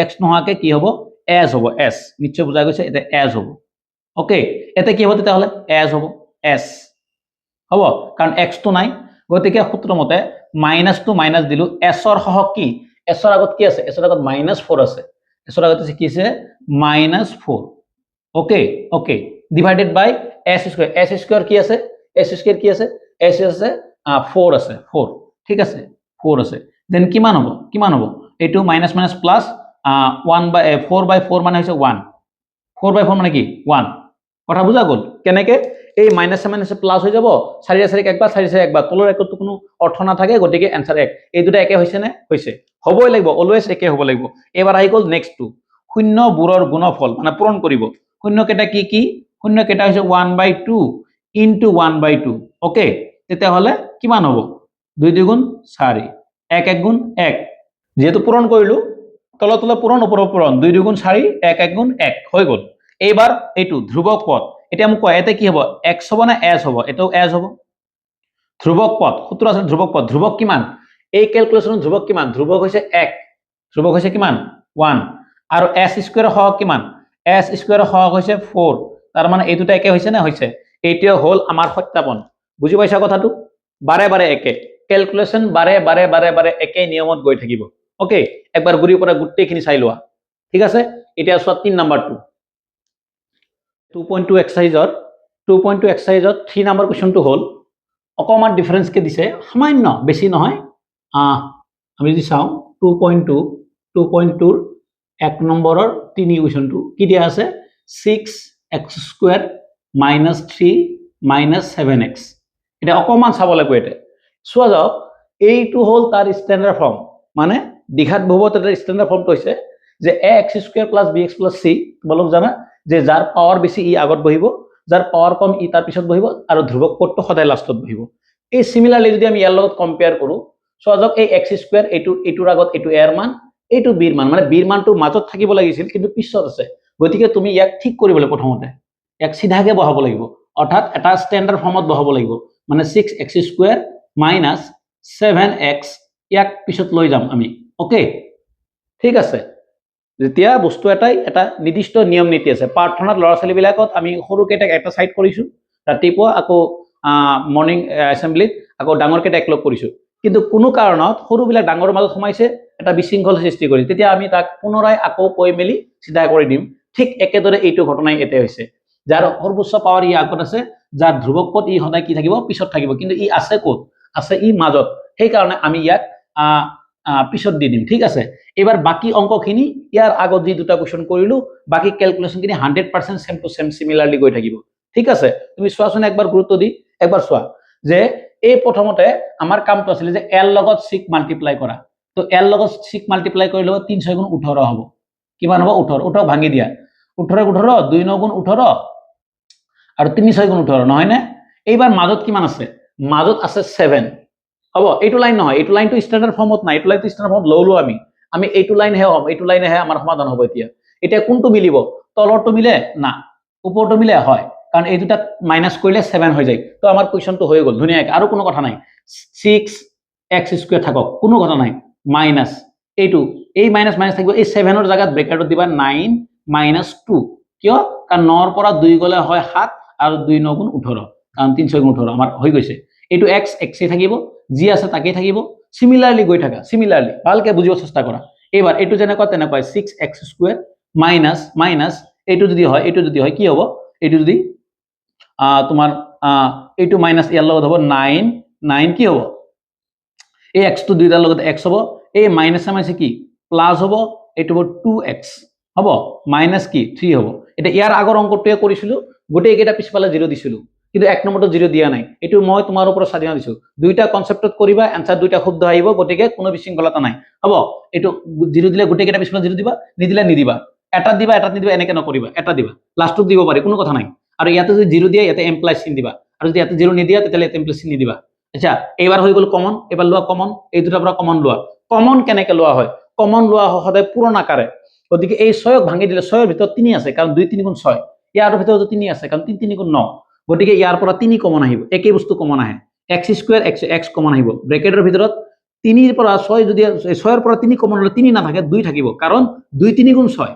x নোহোৱাকে কি হ'ব? s হ'ব, s। নিশ্চয় বুজা গৈছে, এতে s হ'ব। ওকে, এতে কি হ'ব তেতিয়া হলে? s হ'ব, s হ'ব, কাৰণ x টো নাই। গতিকে সূত্ৰ মতে মাইনাসটো মাইনাস দিলো, s ৰ সহগ কি? s ৰ আগত কি আছে? s ৰ আগত -4 আছে। s ৰ আগত আছে কি আছে? -4। ওকে, ওকে, ডিভাইডেড বাই s²। s² কি আছে? s² কি আছে? s আছে 4 আছে, 4। ঠিক আছে, 4 আছে। দেন কিমান হ'ব? কিমান হ'ব? এইটো মাইনাস মাইনাস প্লাস 4/4 মানে হৈছে 1। 4/4 মানে কি? 1। কথা বুজা গ'ল? কেনেকে এই মাইনাস মাইনাস প্লাস হৈ যাব, 4 4 একবাৰ, 4 4 একবাৰ, তলৰ একটো কোনো অৰ্থ নাথাকে, গতিকে এনসার 1। এই দুটা একে হৈছে নে? হৈছে। হ'বই লাগিব, অলওয়েজ একে হ'ব লাগিব। এবাৰ আহি গ'ল নেক্সটটো, শূন্যবোৰৰ গুণফল মানে পূৰণ কৰিব। শূন্য কেইটা কি কি? শূন্য কেইটা হৈছে 1/2 ইনটু 1/2। ওকে, তেতিয়া হলে কিমান হ'ব? 2 2 গুণ 4, 1 1 গুণ 1। যেহেতু পূৰণ কৰিলো, তলে তলে পূৰণ, ওপৰৰ পূৰণ, 2 2 গুণ 4, 1 1 গুণ 1 হৈ গ'ল। এইবাৰ এইটো ধ্ৰুবক পদ, এতিয়া মোক কোৱা এতে কি হ'ব? x হ'ব না s হ'ব? এটাও s হ'ব। ধ্ৰুবক পদ, সূত্ৰ আছে ধ্ৰুবক পদ। ধ্ৰুবক কিমান? এই ক্যালকুলেশনৰ ধ্ৰুবক কিমান? ধ্ৰুবক হৈছে 1, ধ্ৰুবক হৈছে কিমান? 1। আৰু s² ৰ সহগ কিমান? s² ৰ সহগ হৈছে 4। তাৰ মানে এই দুটা একে হৈছে না? হৈছে। এইটোৱে হ'ল আমাৰ সত্যাপন। বুজি পাইছা কথাটো? বাৰে বাৰে একে ক্যালকুলেশন, বাৰে বাৰে বাৰে বাৰে একে নিয়মত গৈ থাকিব। ওকে, একবাৰ গুৰিৰ পৰা গোটেইখিনি চাই লোৱা। ঠিক আছে, এতিয়া চোৱা 3 নাম্বাৰটো 2.2 এক্সাৰসাইজৰ 2.2 এক্সাৰসাইজত 3 নাম্বাৰ কুৱেশ্যনটো হ'ল অকমান ডিফাৰেন্স কে দিছে সামান্য বেছি নহয় আমি যদি চাওঁ 2.2 ৰ 1 নম্বৰৰ 3 কুৱেশ্যনটো কি দিয়া আছে 6x² - 3 - 7x এটা অকমান চাব লাগিব এটা চোৱা যাওক এইটো হ'ল তাৰ ষ্টেণ্ডাৰ্ড ফৰ্ম মানে দ্বিঘাত বহুপদ এটা ষ্টেণ্ডাৰ্ড ফৰ্মটো হৈছে যে ax² + bx + c তোমালোক জানা যে যাৰ পাৱাৰ বেছি ই আগত বহিব যাৰ পাৱাৰ কম ই তাৰ পিছত বহিব আৰু ধ্ৰুৱক পদটো সদায় লাষ্টত বহিব এই সিমিলাৰলি যদি আমি ইয়াৰ লগত কম্পেয়াৰ কৰো চোৱা যাওক এই x² এইটোৰ আগত এইটো a ৰ মান এইটো b ৰ মান মানে b ৰ মানটো মাজত থাকিব লাগিছিল কিন্তু পিছত আছে গতিকে তুমি ইয়াক ঠিক কৰিব লাগিব প্ৰথমতে এক সিধাকে বহাব লাগিব অৰ্থাৎ এটা ষ্টেণ্ডাৰ্ড ফৰ্মত বহাব লাগিব মানে 6x² - 7x ইয়াক পিছত লৈ যাম আমি ওকে ঠিক আছে যেতিয়া বস্তু এটাই এটা নিৰ্দিষ্ট নিয়ম নীতি আছে প্ৰাৰ্থনাত ল'ৰা ছোৱালী বিলাকত আমি সৰু কেইটাক এটা সাইড কৰিছো ৰাতিপুৱা আকৌ মৰ্নিং এছেম্বলিত আকৌ ডাঙৰ কেইটা একলগ কৰিছো কিন্তু কোনো কাৰণত সৰু বিলাক ডাঙৰ মাজত সোমাইছে এটা বিশৃংখল সৃষ্টি কৰি তেতিয়া আমি তাক পুনৰাই আকৌ কৈ মেলি সিধা কৰি দিম ঠিক একেদৰে এইটো ঘটনাই এতে হৈছে যাৰ সৰ্বোচ্চ পাৱাৰ ই আগত আছে যাৰ ধ্ৰুৱক পদ ই সদায় কি থাকিব পিছত থাকিব কিন্তু ই আছে ক'ত আছে ই মাজত সেই কাৰণে আমি ইয়াক পিছত দি দিম ঠিক আছে এবাৰ বাকি অংকখিনি ইয়াৰ আগত যি দুটা কোৱেশ্চন কৰিলো বাকি ক্যালকুলেশনখিনি 100% সেম টু সেম সিমিলাৰলি গৈ থাকিব ঠিক আছে তুমি চোৱাচোন একবাৰ গুৰুত্ব দি একবাৰ চোৱা যে এই প্ৰথমতে আমাৰ কামটো আছিল যে l লগত 6 মাল্টিপ্লাই কৰা তো l লগত 6 মাল্টিপ্লাই কৰিলে 3 6 গুণ 18 হ'ব কিমান হ'ব 18 18 ভাঙি দিয়া 18 18 2 9 গুণ 18 আৰু 3 6 গুণ 18 নহয় নে এইবাৰ মাজত কিমান আছে মাজত আছে 7 হ'ব এইটো লাইন নহয় এইটো লাইনটো ষ্টেণ্ডাৰ্ড ফৰ্মত নাই এইটো লাইনটো ষ্টেণ্ডাৰ্ড ফৰ্মত লওলো আমি এইটো লাইন হে হ'ম এইটো লাইন হে আমাৰ সমাধান হ'ব এতিয়া কোনটো মিলিব তলৰটো মিলে না ওপৰটো মিলে হয় কাৰণ এই দুটা মাইনাস কৰিলে 7 হৈ যায় তো আমাৰ কোৱেশ্চনটো হৈ গ'ল ধুনিয়াকৈ আৰু কোনো কথা নাই 6x² থাকক কোনো কথা নাই মাইনাস এইটো এই মাইনাস মাইনাস থাকিব এই 7 ৰ জায়গাত ব্ৰেকেটত দিবা 9 - 2 কিয় কাৰণ 9 ৰ পৰা 2 গলে হয় 7 আৰু 2 9 গুণ 18 কাৰণ 3 6 গুণ 18 আমাৰ হৈ গৈছে এইটো x x থাকিব যি আছে তাকেই থাকিব সিমিলাৰলি গৈ থাকা সিমিলাৰলি ভালকে বুজিব চেষ্টা কৰা এবাৰ এইটো যেনেকুৱা তেনেকুৱা 6x² মাইনাস মাইনাস এইটো যদি হয় কি হ'ব এইটো যদি তোমাৰ এইটো মাইনাস ইয়াৰ লগত হ'ব 9 9 কি হ'ব এই x টো দুইটাৰ লগত x হ'ব এই মাইনাস মাইনাস কি প্লাস হ'ব এইটো হ'ব 2x হ'ব মাইনাস কি 3 হ'ব এটা ইয়াৰ আগৰ অংকটোৱে কৰিছিলো গোটেই কেইটা পিছফালে 0 দিছিলো কিন্তু এক নম্বৰটো 0 দিয়া নাই এটো মই তোমাৰ ওপৰত স্বাধীন দিছো দুইটা কনসেপ্টত কৰিবা আনসার দুইটা শুদ্ধ আহিব গটিকে কোনো বিশৃংখলতা নাই হ'ব এটো 0 দিলে গোটেই কেইটা পিছফালে 0 দিবা নিদিলে নিদিবা এটা দিবা এনেকে নকৰিবা এটা দিবা লাষ্টত দিব পাৰি কোনো কথা নাই আৰু ইয়াতে যদি 0 দিয়া ইয়াতে এমপ্লয় চিন দিবা আৰু যদি ইয়াতে 0 নিদিয়া তেতিয়ালে এমপ্লয় চিন নিদিবা আচ্ছা এইবাৰ হৈ গল কমন এবাৰ লোৱা কমন এই দুটাৰ পৰা কমন লোৱা কমন কেনেকে লোৱা হয় কমন লোৱা সদায় পূৰণ আকাৰে গতিকে এই 6ক ভাঙি দিলে 6ৰ ভিতৰত 3 আছে কাৰণ 2 3 গুণ 6 ইয়াৰ ভিতৰত 3 আছে কাৰণ 3 3 গুণ 9 গতিকে ইয়াৰ পৰা 3 কমন আহিব একেই বস্তু কমন আহে x² x কমন আহিব ব্ৰেকেটৰ ভিতৰত 3 ৰ পৰা 6 যদি 6 ৰ পৰা 3 কমন হলে 3 নাথাকে 2 থাকিব কাৰণ 2 3 গুণ 6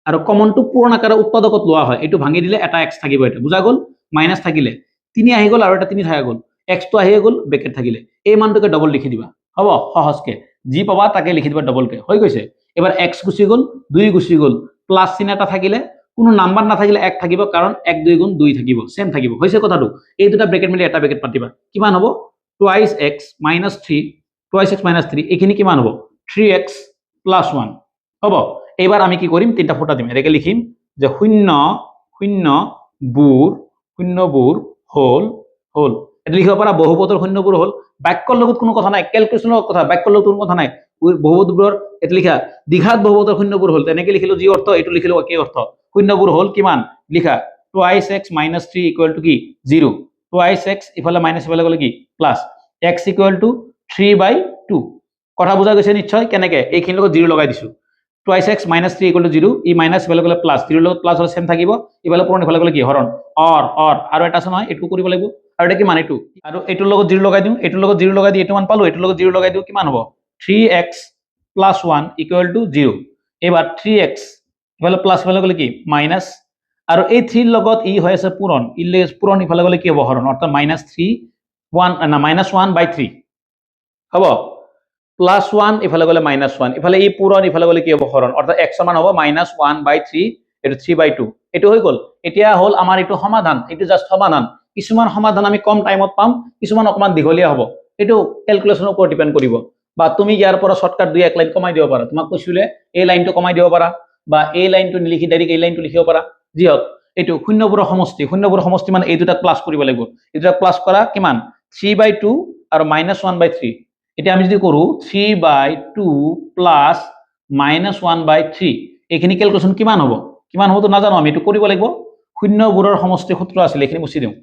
আৰু কমনটো পূৰণ আকাৰে উৎপাদকত লোৱা হয় এটো ভাঙি দিলে এটা x থাকিব এটা বুজা গল মাইনাস থাকিলে 3 আহি গল আৰু এটা 3 থাকা গল x টো আহি গল ব্ৰেকেট থাকিলে এই মানটোকে ডবল লিখি দিবা হ'ব সহজকে যি পাবা তাকে লিখি দিবা ডবলকে হৈ গৈছে এবাৰ x গুচি গল 2 গুচি গল প্লাস চিন এটা থাকিলে কোনো নাম্বার না থাকিলে 1 থাকিব কাৰণ 1 2 গুণ 2 থাকিব সেম থাকিব হৈছে কথাটো এই দুটা ব্ৰেকেট মিলি এটা ব্ৰেকেট পাতিবা কিমান হ'ব 2x - 3 2x - 3 এখিনি কিমান হ'ব 3x + 1 হ'ব এবাৰ আমি কি কৰিম তিনটা ফটা দিম এটাকে লিখিম যে 0 0 বোৰ হল এটা লিখিব পাৰা বহুপদৰ শূন্যবোৰ হল বাক্যৰ লগত কোনো কথা নাই ক্যালকুলেশনৰ কথা বাক্যৰ লগত কোনো কথা নাই বহুপদবোৰৰ এটা লিখা দ্বিঘাত বহুপদৰ শূন্যবোৰ হল তেনেকে লিখিলো যি অৰ্থ এটো লিখিলো একে অৰ্থ শূন্যবোৰ হল কিমান লিখা 2x - 3 = কি 0 2x ইফালে মাইনাস ইফালে গলে কি প্লাস x = 3/2 কথা বুজা গৈছে নিশ্চয় কেনেকে এইখিনিৰ লগত 0 লগাই দিছো 2x - 3 = 0 ই মাইনাস ইফালে গলে প্লাস 0 লগত প্লাস হলে সেম থাকিব ইফালে পূৰণ ইফালে গলে কি হৰণ অৰ আৰু এটা আছে নহয় এটো কৰিব লাগিব আৰু এটা কি মান এটো আৰু এটোৰ লগত 0 লগাই দিও এটোৰ লগত 0 লগাই দি এটো মান পালো এটোৰ লগত 0 লগাই দিও কিমান হ'ব 3x + 1 = 0 এবাৰ 3x ইফালে প্লাস ইফালে গলে কি মাইনাস আৰু এই 3 লগত ই হৈ আছে পূৰণ পূৰণ ইফালে গলে কি হ'ব হৰণ অৰ্থাৎ -3 1 না -1/3 হ'ব +1 ইফালে গলে -1 ইফালে ই পূৰণ ইফালে গলে কি হ'ব হৰণ অৰ্থাৎ x মান হ'ব -1/3 এটো 3/2 এটো হৈ গল এতিয়া হল আমাৰ এটো সমাধান এটো জাস্ট সমাধান কিছুমান সমাধান আমি কম টাইমত পাম কিছুমান অকমান দীঘলীয়া হ'ব এটো ক্যালকুলেশনৰ ওপৰত ডিপেন্ড কৰিব বা তুমি ইয়াৰ পৰা শৰ্টকাট দুই এক লাইন কমাই দিব পাৰা তোমাক কৈছিলে এই লাইনটো কমাই দিব পাৰা বা এই লাইনটো নিলিখি ডাইৰেক্ট এই লাইনটো লিখিব পাৰা যি হক এটো শূন্যবোৰৰ সমষ্টি মানে এই দুটা প্লাস কৰিব লাগিব এই দুটা প্লাস কৰা কিমান 3/2 আৰু -1/3 এতিয়া আমি যদি কৰো 3/2 প্লাস -1/3 এইখিনি ক্যালকুলেশন কিমান হ'ব তো নাজানো আমি এটো কৰিব লাগিব শূন্যবোৰৰ সমষ্টি সূত্ৰ আছিল এইখিনি মুছি দিও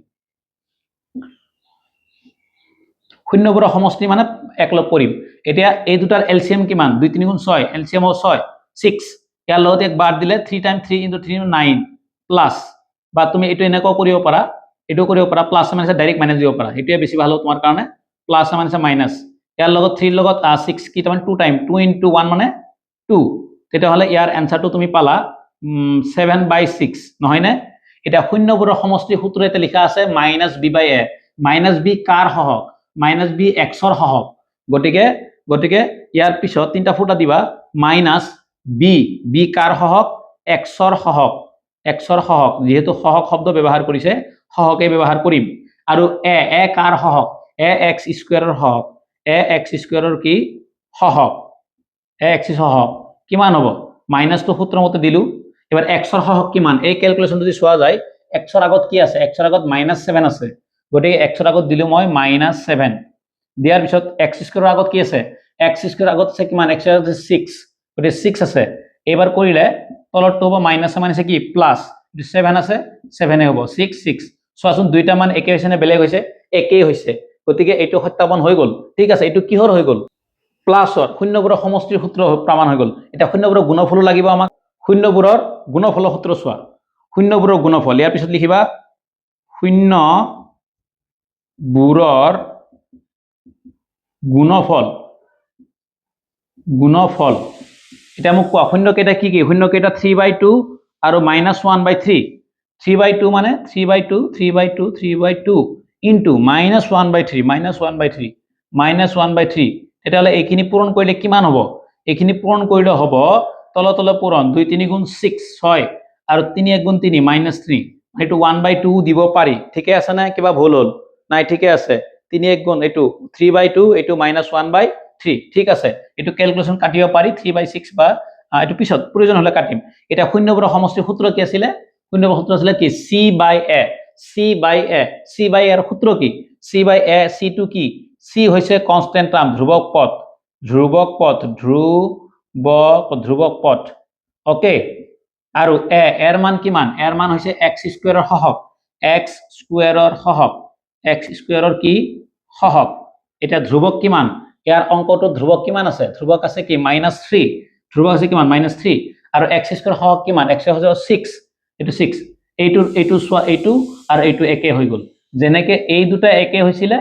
শূন্যবোৰৰ সমষ্টি মানে একলগ কৰিম এতিয়া এই দুটাৰ এলসিএম কিমান 2 3 গুণ 6 এলসিএম হ'ব 6 6 ইয়াৰ লগত এক বাৰ দিলে 3 × 3 × 3 9 প্লাস বা তুমি এটো এনেকৈ কৰিব পাৰা এটো কৰিব পাৰা প্লাস মানে ডাইৰেক্ট মাইনাস দিব পাৰা এটোৱে বেছি ভাল হ'ব তোমাৰ কাৰণে প্লাস মানে মাইনাস ইয়াৰ লগত 3 লগত 6 কি তাৰমানে 2 টাইম 2 * 1 মানে 2 তেতিয়া হলে ইয়াৰ আনসাৰটো তুমি পালা 7/6 নহয় নে এটা শূন্যবোৰৰ সমষ্টি সূত্ৰতে লিখা আছে -b/a -b কাৰ হহক -b x ৰ হহক গটিকে ইয়াৰ পিছত তিনটা ফুটা দিবা -b কাৰ হহক x ৰ হহক যেহেতু হহক শব্দ ব্যৱহাৰ কৰিছে হহকে ব্যৱহাৰ কৰিম আৰু a কাৰ হহক a x² ৰ হহক a x² ৰ কি হহক a x হহক কিমান হ'ব মাইনাসটো সূত্ৰ মতে দিলু এবাৰ x ৰ হহক কিমান এই ক্যালকুলেশন যদি চোৱা যায় x ৰ আগত কি আছে x ৰ আগত -7 আছে গটিকে x ৰ আগত দিলু মই -7 দিয়াৰ পিছত x² ৰ আগত কি আছে x² ৰ আগত আছে কিমান x ৰ আগত 6 গটিকে 6 আছে এবাৰ কৰিলে তলৰটো হ'ব মাইনাস কি প্লাস 7 আছে 7 এ হ'ব 6 6 চোৱাচোন দুইটা মান একে হৈছে নে বেলেগ হৈছে একেই হৈছে গতিকে এইটো সত্যাপন হৈ গল ঠিক আছে এইটো কিহৰ হৈ গল প্লাসৰ শূন্যবোৰৰ সমষ্টিৰ সূত্ৰ প্ৰমাণ হৈ গল এটা শূন্যবোৰৰ গুণফল লাগিব আমাক শূন্যবোৰৰ গুণফলৰ সূত্ৰ চোৱা শূন্যবোৰৰ গুণফল ইয়াৰ পিছত লিখিবা শূন্যবোৰৰ গুণফল এটা মোক কোৱা শূন্য কেইটা কি শূন্য কেইটা 3/2 আৰু -1/3 3/2 মানে 3/2 ইনটু -1/3 তেতিয়াহলে এইখিনি পূৰণ কৰিলে কিমান হ'ব এইখিনি পূৰণ কৰিলে হ'ব তলে পূৰণ 2 3 গুণ 6 6 আৰু 3 1 গুণ 3 -3 এটো 1/2 দিব পাৰি ঠিকে আছে না কিবা ভুল হল নাই ঠিকে আছে 3 1 গুণ এটো 3/2 এটো -1/3 ঠিক আছে এটো ক্যালকুলেশন কাটিব পাৰি 3/6 বা এটো পিছত প্ৰয়োজন হলে কাটিম এটা শূন্যবোৰৰ সমষ্টিৰ সূত্ৰ কি আছিল শূন্যবোৰৰ সূত্ৰ আছিল কি c/a এৰ সূত্ৰ কি c/a c টো কি c হৈছে কনস্ট্যান্ট টাৰ্ম ধ্ৰুবক পথ ওকে আৰু a এৰ মান কিমান এৰ মান হৈছে x² ৰ হহক x² ৰ কি হহক এটা ধ্ৰুবক কিমান ইয়াৰ অঙ্কটো ধ্ৰুবক কিমান আছে ধ্ৰুবক আছে কি -3 ধ্ৰুবক আছে কিমান -3 আৰু x² হহক কিমান x হৈছে 6 এটো 6 এইটো সোয়া এইটো আৰু এইটো একে হৈ গল যেনেকে এই দুটা একে হৈছিল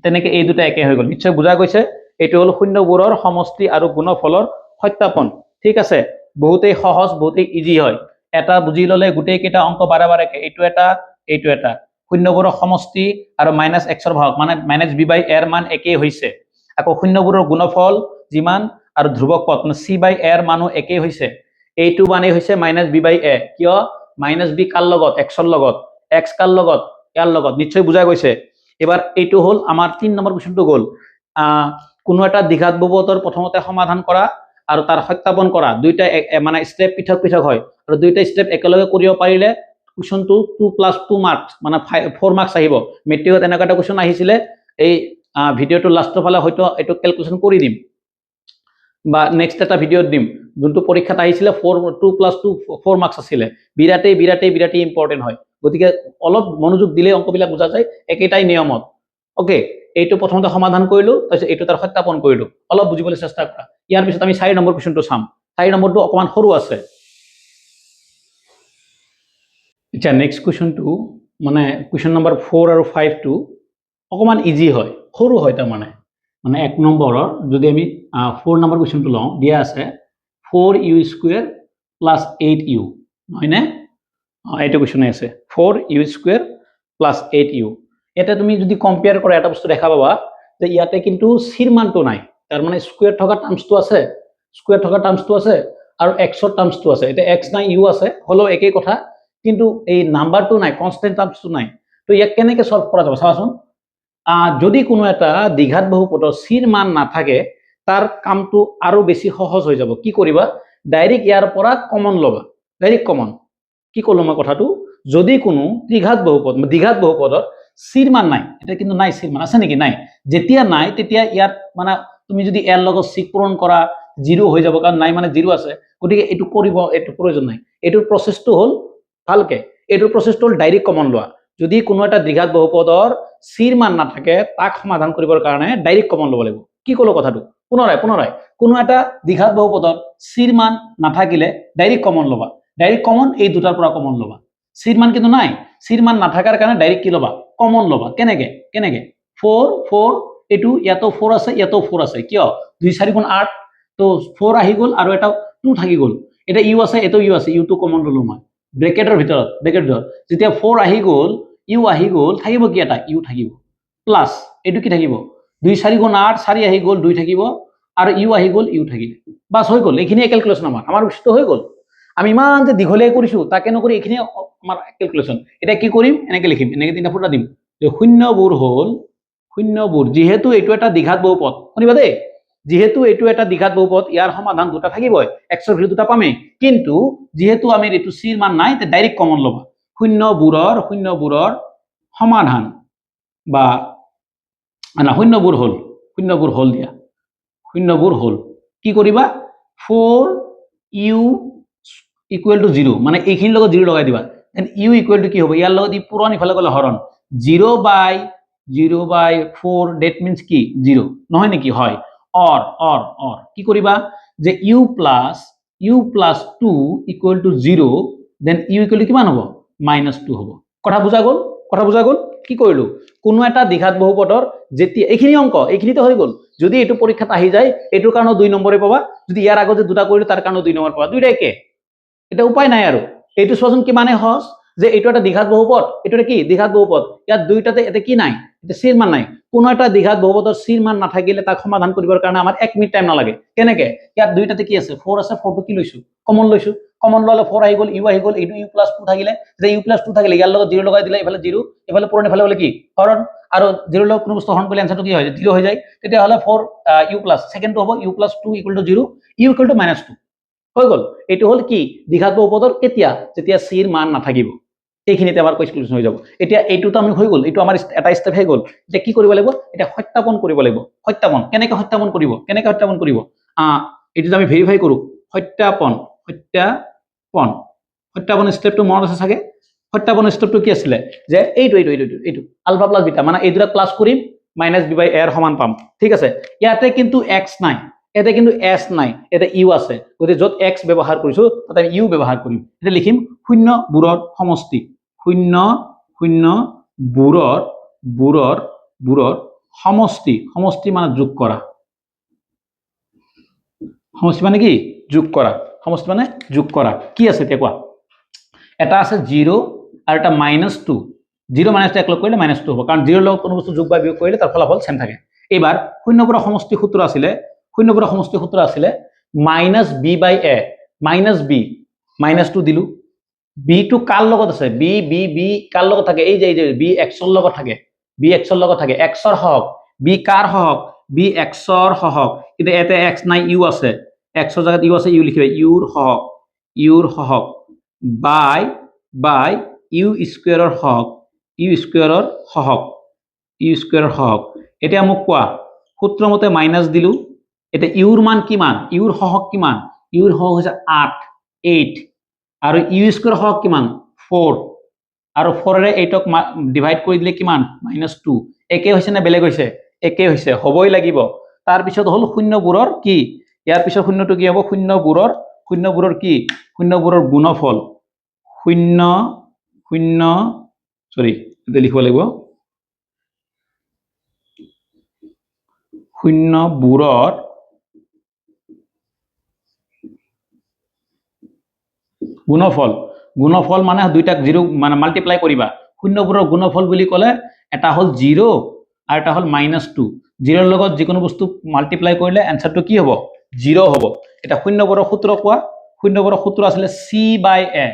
তেনেকে এই দুটা একে হৈ গল নিশ্চয় বুজা গৈছে এটো হল শূন্যবোৰৰ সমষ্টি আৰু গুণফলৰ সত্যাপন ঠিক আছে বহুতেই সহজ বহুতেই ইজি হয় এটা বুজি ললে গুটেই কেইটা অঙ্ক বাৰে এইটো এটা শূন্যবোৰৰ সমষ্টি আৰু -x ৰ ভাগ মানে -b/a এৰ মান একেই হৈছে আকৌ শূন্যবোৰৰ গুণফল যিমান আৰু ধ্ৰুবক পথ মানে c/a এর মানো একেই হৈছে এইটো মানে হৈছে -b/a কিয় -b কার লগত x ৰ লগত x কাৰ লগত ইয়াৰ লগত নিশ্চয় বুজা গৈছে এবাৰ এইটো হল আমাৰ 3 নম্বৰ কোৱেশ্চনটো গল কোনো এটা দ্বিঘাত বহুপদৰ প্ৰথমতে সমাধান কৰা আৰু তাৰ সত্যাপন কৰা দুইটা মানে স্টেপ পৃথক হয় আৰু দুইটা স্টেপ একেলগে কৰিব পাৰিলে কোৱেশ্চনটো 2 + 2 মাৰ্কস মানে 4 মাৰ্কস আহিব মেট্ৰিকত এনেকা এটা কোৱেশ্চন আহিছিলে এই ভিডিওটো লাষ্টৰ ফালে হয়তো এটো ক্যালকুলেশন কৰি দিম বা নেক্সট এটা ভিডিওত দিম যোনটো পৰীক্ষাত আহিছিলে 2 + 2 4 মাৰ্কস আছিল বিৰাটেই ইম্পৰ্টেন্ট হয় গতিকে অলপ মনোযোগ দিলে অঙ্কবিলাক বুজা যায় একেটাই নিয়মত ওকে এইটো প্ৰথমতে সমাধান কৰিলো তাৰপিছত এইটো তাৰ সত্যাপন কৰিলো অলপ বুজিবলৈ চেষ্টা কৰা ইয়াৰ পিছত আমি 4 নম্বৰ কোৱেশ্চনটো চাম 4 নম্বৰটো অকমান সৰু আছে এটা নেক্সট কোৱেশ্চনটো মানে কোৱেশ্চন নম্বৰ 4 আৰু 5 টো অকমান ইজি হয় সৰু হয় তাৰ মানে 1 নম্বৰৰ যদি আমি 4 নম্বৰ কোৱেশ্চনটো লওঁ দিয়া আছে 4u² + 8u হয়নে এইটো কোৱেশ্চন আছে 4u² + 8u এটা তুমি যদি কম্পেয়াৰ কৰা এটা বস্তু দেখা পাবা যে ইয়াতে কিন্তু c ৰ মানটো নাই তাৰ মানে স্কুৱেৰ থকা টাৰ্মছটো আছে, স্কুৱেৰ থকা টাৰ্মছটো আছে আৰু এক্সৰ টাৰ্মছটো আছে। এতিয়া এক্স নাই ইউ আছে, হ'লেও একেই কথা, কিন্তু এই নাম্বাৰটো নাই, কনষ্টেণ্ট টাৰ্মছটো নাই। তো ইয়াক কেনেকৈ সলভ কৰা যাব চাবাচোন। যদি কোনো এটা দ্বিঘাত বহুপদৰ চিৰ মান নাথাকে তাৰ কামটো আৰু বেছি সহজ হৈ যাব। কি কৰিবা, ডাইৰেক্ট ইয়াৰ পৰা কমন ল'বা, ডাইৰেক্ট কমন। কি ক'লো মই কথাটো, যদি কোনো দ্বিঘাত বহুপদৰ চিৰ মান নাই, এটা কিন্তু নাই চিৰ মান আছে নেকি, নাই, যেতিয়া নাই তেতিয়া ইয়াত মানে তুমি যদি এর লগত সি পূরণ কৰা 0 হৈ যাব, কাৰণ নাই মানে 0 আছে, গতিকে এইটো কৰিব, এইটো প্ৰয়োজন নাই। এইটোৰ প্ৰচেছটো হ'ল ভালকে, এইটোৰ প্ৰচেছটো হ'ল ডাইৰেক্ট কমন লোৱা। যদি কোনো এটা দ্বিঘাত বহুপদৰ চিৰ মান নাথাকে তাক সমাধান কৰিবৰ কাৰণে ডাইৰেক্ট কমন ল'ব লাগিব। কি ক'লো কথাটো, পুনৰাই কোনো এটা দ্বিঘাত বহুপদৰ চিৰ মান নাথাকিলে ডাইৰেক্ট কমন ল'বা। ডাইৰেক্ট কমন এই দুটাৰ পৰা কমন ল'বা। চিৰ মান কিন্তু নাই, চিৰ মান নাথাকাৰ কাৰণে ডাইৰেক্ট কি ল'বা, কমন ল'বা। কেনেকে 4 এইটো ইয়াতো 4 আছে, ইয়াতো 4 আছে, কিয় 2 4 গুণ 8, তো 4 আহি গ'ল আৰু এটা 2 থাকি গ'ল। এটা ইউ আছে, এটো ইউ আছে, ইউটো কমন ল'লো মই ব্ৰেকেটৰ ভিতৰত, যেতিয়া 4 আহি গ'ল, ইউ আহি গ'ল, থাকিব কি এটা ইউ থাকিব, প্লাস এইটো কি থাকিব 2 4 গুণ 8, 4 আহি গ'ল, 2 থাকিব আৰু ইউ আহি গ'ল, ইউ থাকিল, বাস হৈ গ'ল। এইখিনিয়ে ক্যালকুলেশন আমাৰ বস্তু হৈ গ'ল। আমি ইমান যে দীঘলীয়া কৰিছো তাকে নকৰি এইখিনি আমাৰ ক্যালকুলেশন। এটা কি কৰিম, এনেকে লিখিম, এনেকে তিনটা ফুটা দিম যে শূন্যবোৰ হ'ল শূন্যবোৰ, যেহেতু এইটো এটা দ্বিঘাত বহুপদ, শুনিবা দেই, যেহেতু এইটো এটা দ্বিঘাত বহুপদ ইয়াৰ সমাধান দুটা থাকিবই, এক্সৰ ভ্যালু দুটা পামেই, কিন্তু যেহেতু আমি এইটো চিৰ মান নাই তে ডাইৰেক্ট কমন ল'বা। শূন্যবোৰৰ সমাধান বা না শূন্যবোৰ হ'ল দিয়া, শূন্যবোৰ হ'ল কি কৰিবা, 4u = 0, মানে এইখিনিৰ লগত 0 লগাই দিবা, দেন u = কি হ'ব, ইয়াৰ লগত ই পূৰণ, ইফালে গ'লে হৰণ, 0/4 that means কি 0 নহয় নেকি, হয়, অৰ কি কৰিবা যে u plus 2 = 0, দেন u = কিমান হ'ব, -2 হ'ব। কথা বুজা গ'ল। কি কৰিলো, কোনো এটা দ্বিঘাত বহুপদৰ যেতিয়া এইখিনি অংক এইখিনিতে হৈ গ'ল, যদি এইটো পৰীক্ষাত আহি যায় এইটোৰ কাৰণে 2 নম্বৰে পাবা, যদি ইয়াৰ আগতে দুটা কৰিলো তাৰ কাৰণে 2 নম্বৰ পাবা, দুইটা একে, এটা উপায় নাই আৰু। এইটো চোৱাচোন কিমানে সহজ, যে এইটো এটা দ্বিঘাত বহুপদ, এইটো কি দ্বিঘাত বহুপদ, ইয়াত দুইটাতে এটা কি নাই, এটা চিৰ মান নাই। কোনো এটা দ্বিঘাত বহুপদৰ চিৰ মান নাথাকিলে তাক সমাধান কৰিবৰ কাৰণে আমাৰ 1 মিনিট টাইম নালাগে। কেনেকে, ইয়াত দুইটাতে কি আছে 4 আছে, 4টো কি লৈছো, কমন ললে 4 আহি গ'ল, ইউ আহি গ'ল, এইটো u + 2 থাকিলে, যে u + 2 থাকিলে ইয়াৰ লগত 0 লগাই দিলে, ইফালে 0, ইফালে পূৰণ, ইফালে হলে কি হৰণ, আৰু 0 লগত কোনো বস্তু হৰণ কৰিলে আনসাৰটো কি হয়, 0 হৈ যায়। তেতিয়াহলে 4u+, সেকেন্ডটো হ'ব u + 2 = 0, u = -2 হৈ গ'ল। এইটো হ'ল কি দ্বিঘাত বহুপদৰ কেতিয়া, যেতিয়া চিৰ মান নাথাকিব। এইখিনিতে আমাৰ ক্যালকুলেশন হৈ যাব। এতিয়া এইটোতো আমি হৈ গ'ল, এইটো আমাৰ এটা স্টেপ হৈ গ'ল। এতিয়া কি কৰিব লাগিব, এটা সত্যাপন কৰিব লাগিব। সত্যাপন কেনেকৈ সত্যাপন কৰিব, এইটো আমি ভেৰিফাই কৰো। সত্যাপন স্টেপটো মনত আছে চাগে। সত্যাপন স্টেপটো কি আছিলে, যে এইটো আলফা প্লাস বিটা, মানে এই দুটা প্লাস কৰিম, -b/a সমান পাম, ঠিক আছে। ইয়াতে কিন্তু x নাই, ইয়াতে কিন্তু s নাই, ইয়াতে u আছে, গতিকে য'ত x ব্যৱহাৰ কৰিছো তাতে আমি u ব্যৱহাৰ কৰিম। এটা লিখিম শূন্যবোৰৰ সমষ্টি, শূন্যবোৰৰ সমষ্টি মানে যোগ কৰা, সমষ্টি মানে কি যোগ কৰা, কি আছে এতিয়া কোৱা, এটা আছে 0 আৰু এটা -2, 0 - 2 এক লগ কৰিলে -2 হ'ব, কাৰণ 0 লগত কোনো বস্তু যোগ বা বিয়োগ কৰিলে তাৰ ফলাফল সেম থাকে। এইবাৰ শূন্যবোৰৰ সমষ্টি সূত্ৰ আছিলে -b/a, -2 দিলো, b টো কাৰ লগত আছে, b কাৰ লগত থাকে, এই যে b x ৰ লগত থাকে, x ৰ সহগ, b কাৰ সহগ, b x ৰ সহগ, কিন্তু এতে x নাই, u আছে, x ৰ জায়গাত u আছে, u লিখিবা, u ৰ সহগ বাই u স্কয়াৰৰ সহগ, এতিয়া মোক কোৱা, সূত্ৰ মতে মাইনাস দিলো, এটা ইউৰ মান কিমান, ইউৰ সহগ কিমান, ইউৰ সহগ হৈছে 8 আৰু ইউ স্কয়াৰ সহগ কিমান 4, আৰু 4 ৰে 8ক ডিভাইড কৰি দিলে কিমান -2, একে হৈছে না বেলেগ হৈছে, একে হৈছে, হ'বই লাগিব। তাৰ পিছত হল শূন্যবোৰৰ কি, ইয়াৰ পিছত শূন্যটো কি হ'ব, শূন্যবোৰৰ কি, শূন্যবোৰৰ গুণফল, লিখিব লাগিব, শূন্যবোৰৰ গুণফল মানে দুইটাক 0 মানে মাল্টিপ্লাই কৰিবা। শূন্যবোৰৰ গুণফল বুলি ক'লে এটা হ'ল 0 আৰু এটা হ'ল -2, জিৰ'ৰ লগত যিকোনো বস্তু মাল্টিপ্লাই কৰিলে এনসাৰটো কি হ'ব 0 হ'ব এটা শূন্য বৰৰ সূত্ৰ কোৱা শূন্য বৰৰ সূত্ৰ আছিল c/a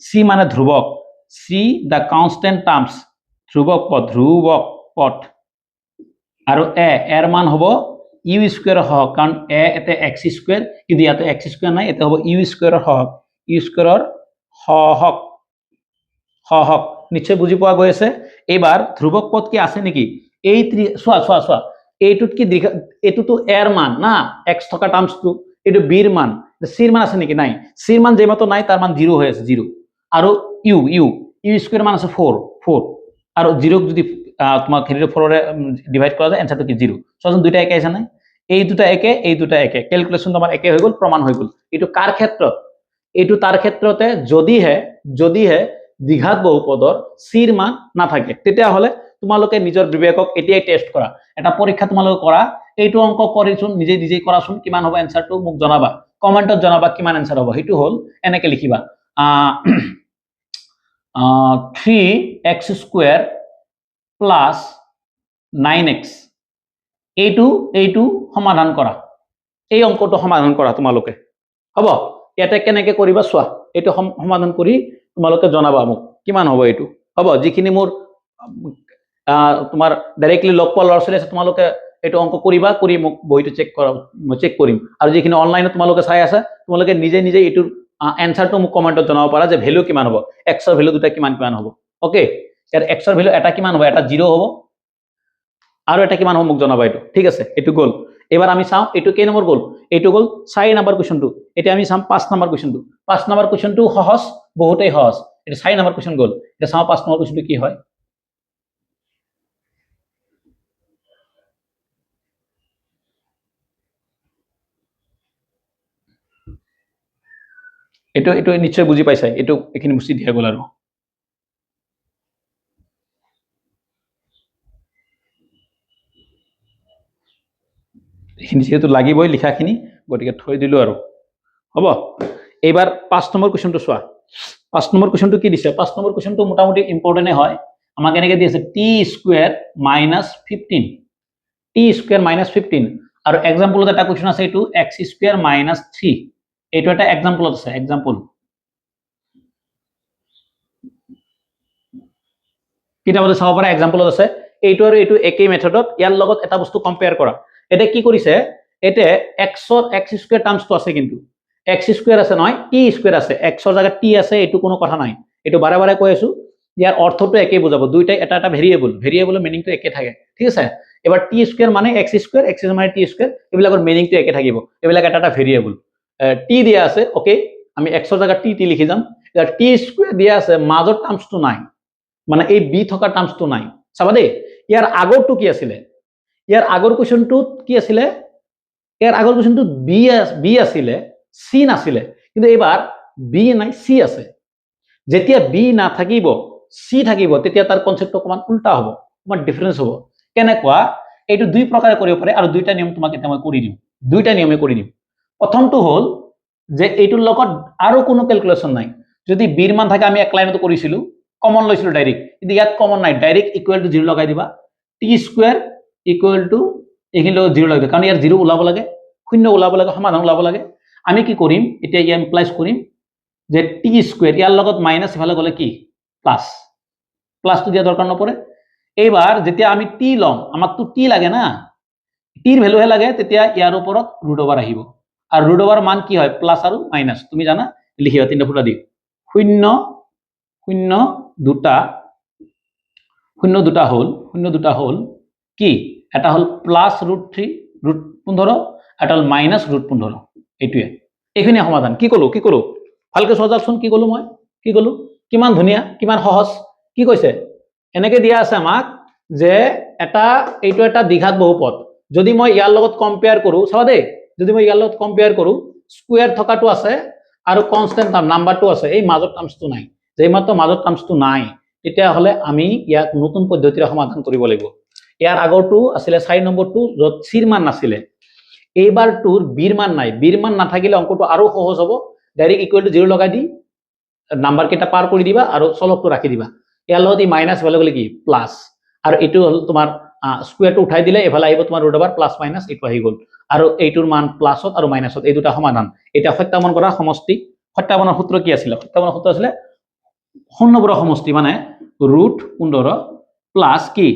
c মানে ধ্ৰুৱক c the constant terms ধ্ৰুৱক পদ আৰু a এৰ মান হ'ব u স্কয়াৰ হওক কাৰণ a এতে x স্কয়াৰ কিন্তু ইয়াতে x স্কয়াৰ নাই এতে হ'ব u স্কয়াৰৰ হওক u স্কয়াৰৰ হওক নিশ্চয় বুজি পোৱা গৈ আছে এবাৰ ধ্ৰুৱক পদ কি আছে নেকি এই চোৱা এইটোত কি এটোতো এর মান না x থকা টার্মসটো এটো b এর মান c এর মান আছে নেকি নাই c এর মান যেমাতো নাই তার মান 0 হৈ আছে 0 আৰু u স্কয়াৰ মান আছে 4 আৰু 0 ক যদি তোমাক 3 4 ৰে ডিভাইড কৰা যায় এনসারটো কি 0 সজন দুইটা একে আছে না এই দুটা একে ক্যালকুলেশন তোমাৰ একে হৈ গল প্ৰমাণ হৈ গল এটো কাৰ ক্ষেত্ৰত এটো তাৰ ক্ষেত্ৰতে যদিহে দ্বিঘাত বহুপদৰ c ৰ মান নাথাকে তেতিয়া হলে তোমালোকে নিজৰ বিবেকক এতিয়াই টেস্ট কৰা এটা পৰীক্ষা তোমালোকে কৰা এইটো অঙ্ক কৰিছোন নিজে কৰাছোন কিমান হ'ব এনসাৰটো মোক জনাবা কমেন্টত জনাবা কিমান এনসাৰ হ'ব হেতু হল এনেকে লিখিবা 3x স্কয়াৰ প্লাস 9x এইটো সমাধান কৰা এই অঙ্কটো সমাধান কৰা তোমালোকে হ'ব ইয়াতে কেনেকে কৰিবা চোৱা এইটো সমাধান কৰি তোমালোকে জনাবা মোক কিমান হ'ব এইটো হ'ব যিখিনি মোৰ তোমাৰ ডাইৰেক্টলি লগ পোৱা ল'ৰা ছোৱালী আছে তোমালোকে এইটো অঙ্ক কৰিবা কৰি মোক বহিটো চেক কৰিম আৰু যিখিনি অনলাইনে তোমালোকে চাই আছে তোমালোকে নিজে এইটো এনসাৰটো মোক কমেন্টত জনাব পাৰা যে ভ্যালু কিমান হ'ব x ৰ ভ্যালু দুটা কিমান হ'ব ওকে ইয়াৰ x ৰ ভ্যালু এটা কিমান হ'ব এটা 0 হ'ব আৰু এটা কিমান হ'ব মোক জনাবা এইটো ঠিক আছে এইটো গল এবাৰ আমি চাও এইটো কেই নম্বৰ গল এইটো গল 4 নম্বৰ কোৱেশ্চনটো এতিয়া আমি চাম 5 নম্বৰ কোৱেশ্চনটো 5 নম্বৰ কোৱেশ্চনটো সহজ বহুতেই সহজ এটা 4 নম্বৰ কোৱেশ্চন গল এটা চাও 5 নম্বৰ কোৱেশ্চনটো কি হয় এইটো নিশ্চয় বুজি পাইছা এইটো এখিনি মুছি দিয়া গল আৰু এখিনি যেহেতু লাগিবই লিখাখিনি গতিকে থৈ দিলো আৰু হ'ব এবাৰ 5 নম্বৰ কোৱেশ্চনটো চোৱা 5 নম্বৰ কোৱেশ্চনটো কি দিছে 5 নম্বৰ কোৱেশ্চনটো মোটামুটি ইম্পৰ্টেন্ট হয় আমাক এনেকে দি আছে t স্কয়াৰ - 15 t স্কয়াৰ - 15 আৰু এক্সাম্পলত এটা কোৱেশ্চন আছে এইটো x স্কয়াৰ - 3 এইটো এটা এক্সাম্পলত আছে এক্সাম্পল কিতাপতে চাব পাৰা এক্সাম্পলত আছে এইটো আৰু এইটো একেই মেথডত ইয়াৰ লগত এটা বস্তু কম্পেয়াৰ কৰা এটা কি কৰিছে এতে x স্কয়াৰ টাৰ্মসটো আছে কিন্তু x স্কয়াৰ আছে নহয় t স্কয়াৰ আছে x ৰ জায়গাত t আছে এইটো কোনো কথা নাই এইটো বাৰে কৈ আছো ইয়াৰ অৰ্থটো একেই বুজাব দুইটাই এটা ভেৰিয়েবলৰ মিনিংটো একে থাকে ঠিক আছে এবাৰ t স্কয়াৰ মানে x মানে t স্কয়াৰ এবিলাকৰ মিনিংটো একে থাকিব এবিলাক এটা ভেৰিয়েবল t দিয়া আছে ওকে আমি x ৰ জায়গাত t লিখি যাম ইয়াৰ t স্কয়াৰ দিয়া আছে মাজৰ টাৰ্মসটো নাই মানে এই b থকা টাৰ্মসটো নাই চাবা দেই ইয়াৰ আগৰটো কি আছিল ইয়াৰ আগৰ কোৱেশ্চনটোত কি আছিল ইয়াৰ আগৰ কোৱেশ্চনটোত b আছিল c নাছিল কিন্তু এবাৰ b নাই c আছে যেতিয়া b না থাকিব c থাকিব তেতিয়া তাৰ কনসেপ্টটো অকমান উল্টা হ'ব অকমান ডিফাৰেন্স হ'ব কেনেকুৱা এইটো দুই প্ৰকাৰে কৰিব পাৰে আৰু দুইটা নিয়ম তোমাক এটা মই কৰি দিম দুইটা নিয়মে কৰি দিম প্ৰথমটো হ'ল যে এইটোৰ লগত আৰু কোনো ক্যালকুলেশন নাই যদি b ৰ মান থাকে আমি এক লাইনতে কৰিছিলো কমন লৈছিলো ডাইৰেক্ট কিন্তু ইয়াত কমন নাই ডাইৰেক্ট ইকুৱেল টু 0 লগাই দিবা t স্কয়াৰ ইকুৱেল টু এখিনি লগত 0 লগাই কাৰণ ইয়াৰ 0 ওলাব লাগে শূন্য ওলাব লাগে সমাধান ওলাব লাগে আমি কি কৰিম এতিয়া ইয়াৰ এমপ্লাইজ কৰিম যে t স্কয়াৰ ইয়াৰ লগত মাইনাস ইফালে গলে কি প্লাসটো দিয়া দৰকাৰ নপৰে এইবাৰ যেতিয়া আমি t লম আমাকটো t লাগে না t ৰ ভ্যালু হে লাগে তেতিয়া ইয়াৰ ওপৰত ৰুট ওভাৰ আহিব আৰু ৰুট ওভাৰ মান কি হয় প্লাস আৰু মাইনাস তুমি জানা লিখিবা তিনটা ফুটা দি শূন্য দুটা হল কি এটা হল প্লাস √3 √15 এটা হল মাইনাস √15 এইটোৱে এইখিনি সমাধান কি কলো ভালকে সজাকচোন কি কলো মই কি কলো কিমান ধুনিয়া কিমান সহজ কি কৈছে এনেকে দিয়া আছে আমাক যে এইটো এটা দ্বিঘাত বহুপদ যদি মই ইয়াৰ লগত কম্পেয়াৰ কৰো চাবা দেই যদি মই ইয়াৰ লগত কম্পেয়াৰ কৰো স্কয়াৰ থকাটো আছে আৰু কনস্ট্যান্ট নাম্বাৰটো আছে এই মাজৰ টাৰ্মসটো নাই যেই মাত্ৰ মাজৰ টাৰ্মসটো নাই তেতিয়া হলে আমি ইয়াক নতুন পদ্ধতিৰে সমাধান কৰিব লাগিব ইয়াৰ আগৰটো আছিল 4 নম্বৰটো যত c ৰ মান নাছিল এইবাৰটোৰ b ৰ মান নাই b ৰ মান নাথাকিলে অঙ্কটো আৰু সহজ হ'ব ডাইৰেক্ট ইকুৱেল টু 0 লগাই দি নাম্বাৰ কেটা পাৰ কৰি দিবা আৰু চলকটো ৰাখি দিবা ইয়াৰ লগত ই মাইনাস হলে গলে কি প্লাস আৰু এটো হল তোমাৰ স্কুৱেৰটো উঠাই দিলে এফালে আহিব তোমাৰ ৰুট অভাৰ প্লাছ মাইনাছ এইটো আহি গ'ল আৰু এইটোৰ মান প্লাছত আৰু মাইনাছত এই দুটা সমাধান এতিয়া সত্যাপন কৰা সমষ্টি সত্যাপনৰ সূত্ৰ কি আছিল সত্যাপনৰ সূত্ৰ আছিল শূন্যবোৰৰ সমষ্টি মানে ৰুট 15 প্লাছ কি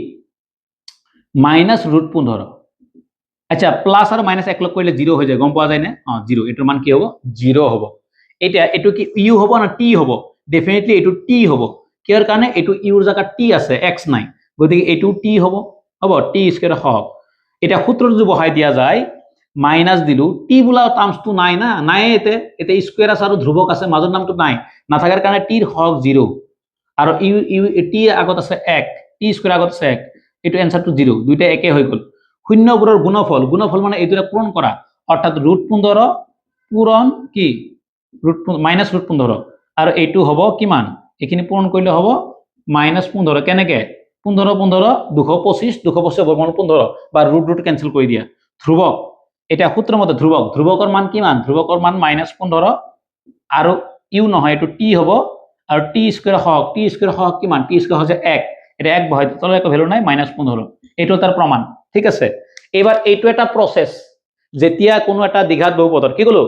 মাইনাছ ৰুট 15 আচ্ছা প্লাছ আৰু মাইনাছ একলগ কৰিলে 0 হৈ যায় গম পোৱা যায় নে 0 এটোৰ মান কি হ'ব 0 হ'ব এতিয়া এটো কি ইউ হ'ব না টি হ'ব ডেফিনেটলি এটো টি হ'ব কিয়ৰ কাৰণে এটো ইউৰ জায়গা টি আছে এক্স নাই গতিকে এটো টি হ'ব টি স্কয়াৰ হওক এটা সূত্ৰটো যদি বহাই দিয়া যায় মাইনাস দিলু টি বোলা টাৰ্মসটো নাই না নাই এতে স্কয়াৰ আছে আৰু ধ্ৰুৱক আছে মাজৰ নামটো নাই নাথাকাৰ কাৰণে টিৰ হওক 0 আৰু ইউ ইউ টি আগত আছে 1 টি স্কয়াৰ আগত আছে 1 এটো এনসাৰটো 0 দুইটা একে হৈ গল শূন্যবোৰৰ গুণফল গুণফল মানে এইটোৰে পূৰণ কৰা অৰ্থাৎ √15 পূৰণ কি মাইনাস √15 আৰু এইটো হ'ব কিমান এখিনি পূৰণ কৰিলে হ'ব -15 কেনেকে 15 15 225 225 বৰ্গমূল 15 বা √√ ক্যান্সেল কৰি দিয়া ধ্ৰুৱক এটা সূত্ৰৰ মতে ধ্ৰুৱকৰ মান কিমান ধ্ৰুৱকৰ মান -15 আৰু ইউ নহয় এটো টি হ'ব আৰু টি স্কয়াৰ হওক কিমান টি স্কয়াৰ হৈছে 1 এটা 1 বহাই তলে একো ভ্যালু নাই -15 এটো তাৰ প্ৰমাণ ঠিক আছে এবাৰ এইটো এটা প্ৰসেস যেতিয়া কোনো এটা দ্বিঘাত বহুপদৰ কি কলো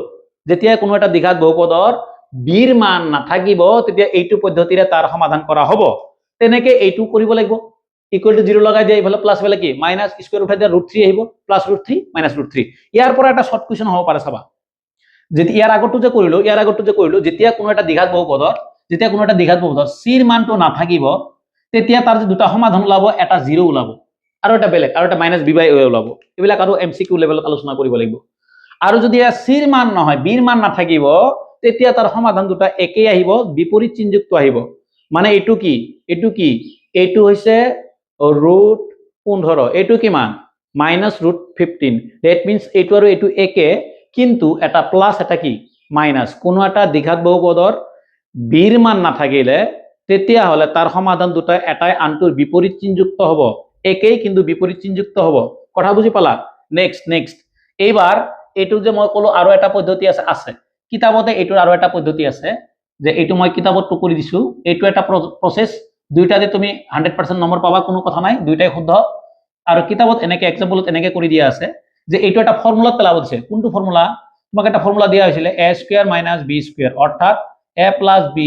যেতিয়া কোনো এটা দ্বিঘাত বহুপদৰ বিৰ মান নাথাকিব তেতিয়া এইটো পদ্ধতিৰে তাৰ সমাধান কৰা হ'ব তেনেকে এইটো কৰিব লাগিব ইকুয়াল টু 0 লগাই দিয়া ইফালে প্লাস বেলে কি মাইনাস স্কয়ার উঠাই দিয়া √3 আহিব প্লাস √3 মাইনাস √3 ইয়াৰ পৰা এটা শৰ্ট কোৱেশ্চন হ'ব পাৰে চাবা যদি ইয়াৰ আগটো যে কৰিলো যেতিয়া কোনো এটা দ্বিঘাত বহুপদৰ সিৰ মানটো নাথাকিব তেতিয়া তাৰ যে দুটা সমাধান ওলাব এটা 0 ওলাব আৰু এটা বেলেগ আৰু এটা -b/a ওলাব এইবিলাক আৰু এমসিকিউ লেভেলত আলোচনা কৰিব লাগিব আৰু যদি সিৰ মান নহয় বিৰ মান নাথাকিব তেতিয়া তাৰ সমাধান দুটা একেই আহিব বিপৰীত চিহ্নযুক্ত আহিব মানে এইটো কি এইটো হৈছে √15 এইটো কিমান -√15 that means এইটো আৰু এইটো একে কিন্তু এটা প্লাস এটা কি মাইনাস কোনো এটা দ্বিঘাত বহুপদৰ বিৰ মান নাথাকিলে তেতিয়া হলে তাৰ সমাধান দুটা এটাই আনটোৰ বিপৰীত চিহ্নযুক্ত হ'ব একেই কিন্তু বিপৰীত চিহ্নযুক্ত হ'ব কথা বুজি পালা নেক্সট এইবাৰ এইটো যে মই কলো আৰু এটা পদ্ধতি আছে কিতাপতে এইটোৰ আৰু এটা পদ্ধতি আছে যে এইটো মই কিতাপত কৰি দিছো এইটো এটা প্ৰসেস দুইটাতে তুমি 100% নম্বৰ পাবা কোনো কথা নাই দুইটাই শুদ্ধ আৰু কিতাপত এনেকে এক্সাম্পলত এনেকে কৰি দিয়া আছে যে এইটো এটা ফৰ্মুলাত পেলাব দিছে কোনটো ফৰ্মুলা তোমাক এটা ফৰ্মুলা দিয়া হৈছিল a² - b² অৰ্থাৎ a + b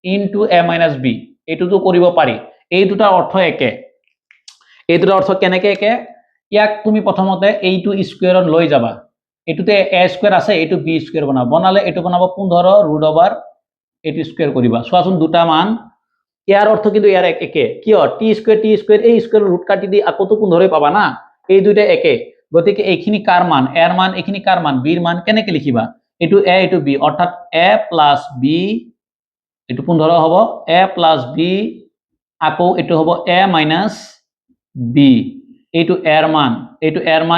* a - b এইটোটো কৰিব পাৰি এই দুটা অৰ্থ একে এই দুটা অৰ্থ কেনেকে একে ইয়াক তুমি প্ৰথমতে এইটো স্কয়াৰত লৈ যাবা এটোতে a² আছে এইটো b² বনালে এইটো বনাব 15 √/ এইটো স্কয়াৰ কৰিবা চোৱাচোন দুটা মান ইয়াৰ অৰ্থ কিন্তু ইয়াৰ একে কিয় t² এই স্কয়াৰ ৰুট কাটি দি আকতো 15 পাবা না এই দুইটা একে গতিকে এইখিনি কার মান এর মান এইখিনি কার মান বিৰ মান কেনেকে লিখিবা এইটো a এইটো b অৰ্থাৎ a + b এইটো 15 হ'ব a + b আকৌ এইটো হ'ব a - b এইটো এর মান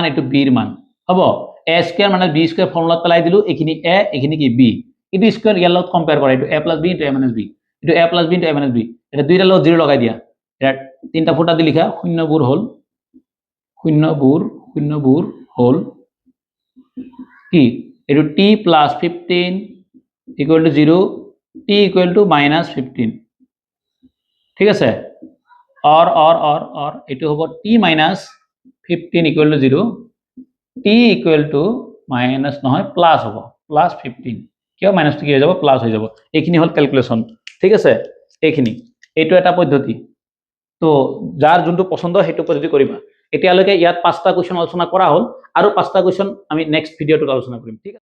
এইটো বিৰ মান হ'ব a² - b² ফৰ্মুলাত পেলাই দিলো এইখিনি a এইখিনি কি b এইটো স্কয়াৰ ইয়াৰ লগত কম্পেয়াৰ কৰা এইটো a + b * a - b এইটো a + b * a - b এটা দুইটাৰ লগত 0 লগাই দিয়া এটা তিনটা ফুটা দি লিখা শূন্যবোৰ হল কি এইটো t + 15 = 0 t = -15 ঠিক আছে or এইটো হ'ব t - 15 = 0 t = মাইনাস নহয় প্লাস হ'ব +15 কিয় মাইনাসটো কি হৈ যাব প্লাস হৈ যাব এইখিনি হল ক্যালকুলেশন ঠিক আছে এইখিনি এইটো এটা পদ্ধতি তো যাৰ যোনটো পছন্দ সেইটো পদ্ধতি কৰিবা এতিয়ালৈকে ইয়াত 5টা কোৱেশ্চন আলোচনা কৰা হল আৰু 5টা কোৱেশ্চন আমি নেক্সট ভিডিওটোত আলোচনা কৰিম ঠিক আছে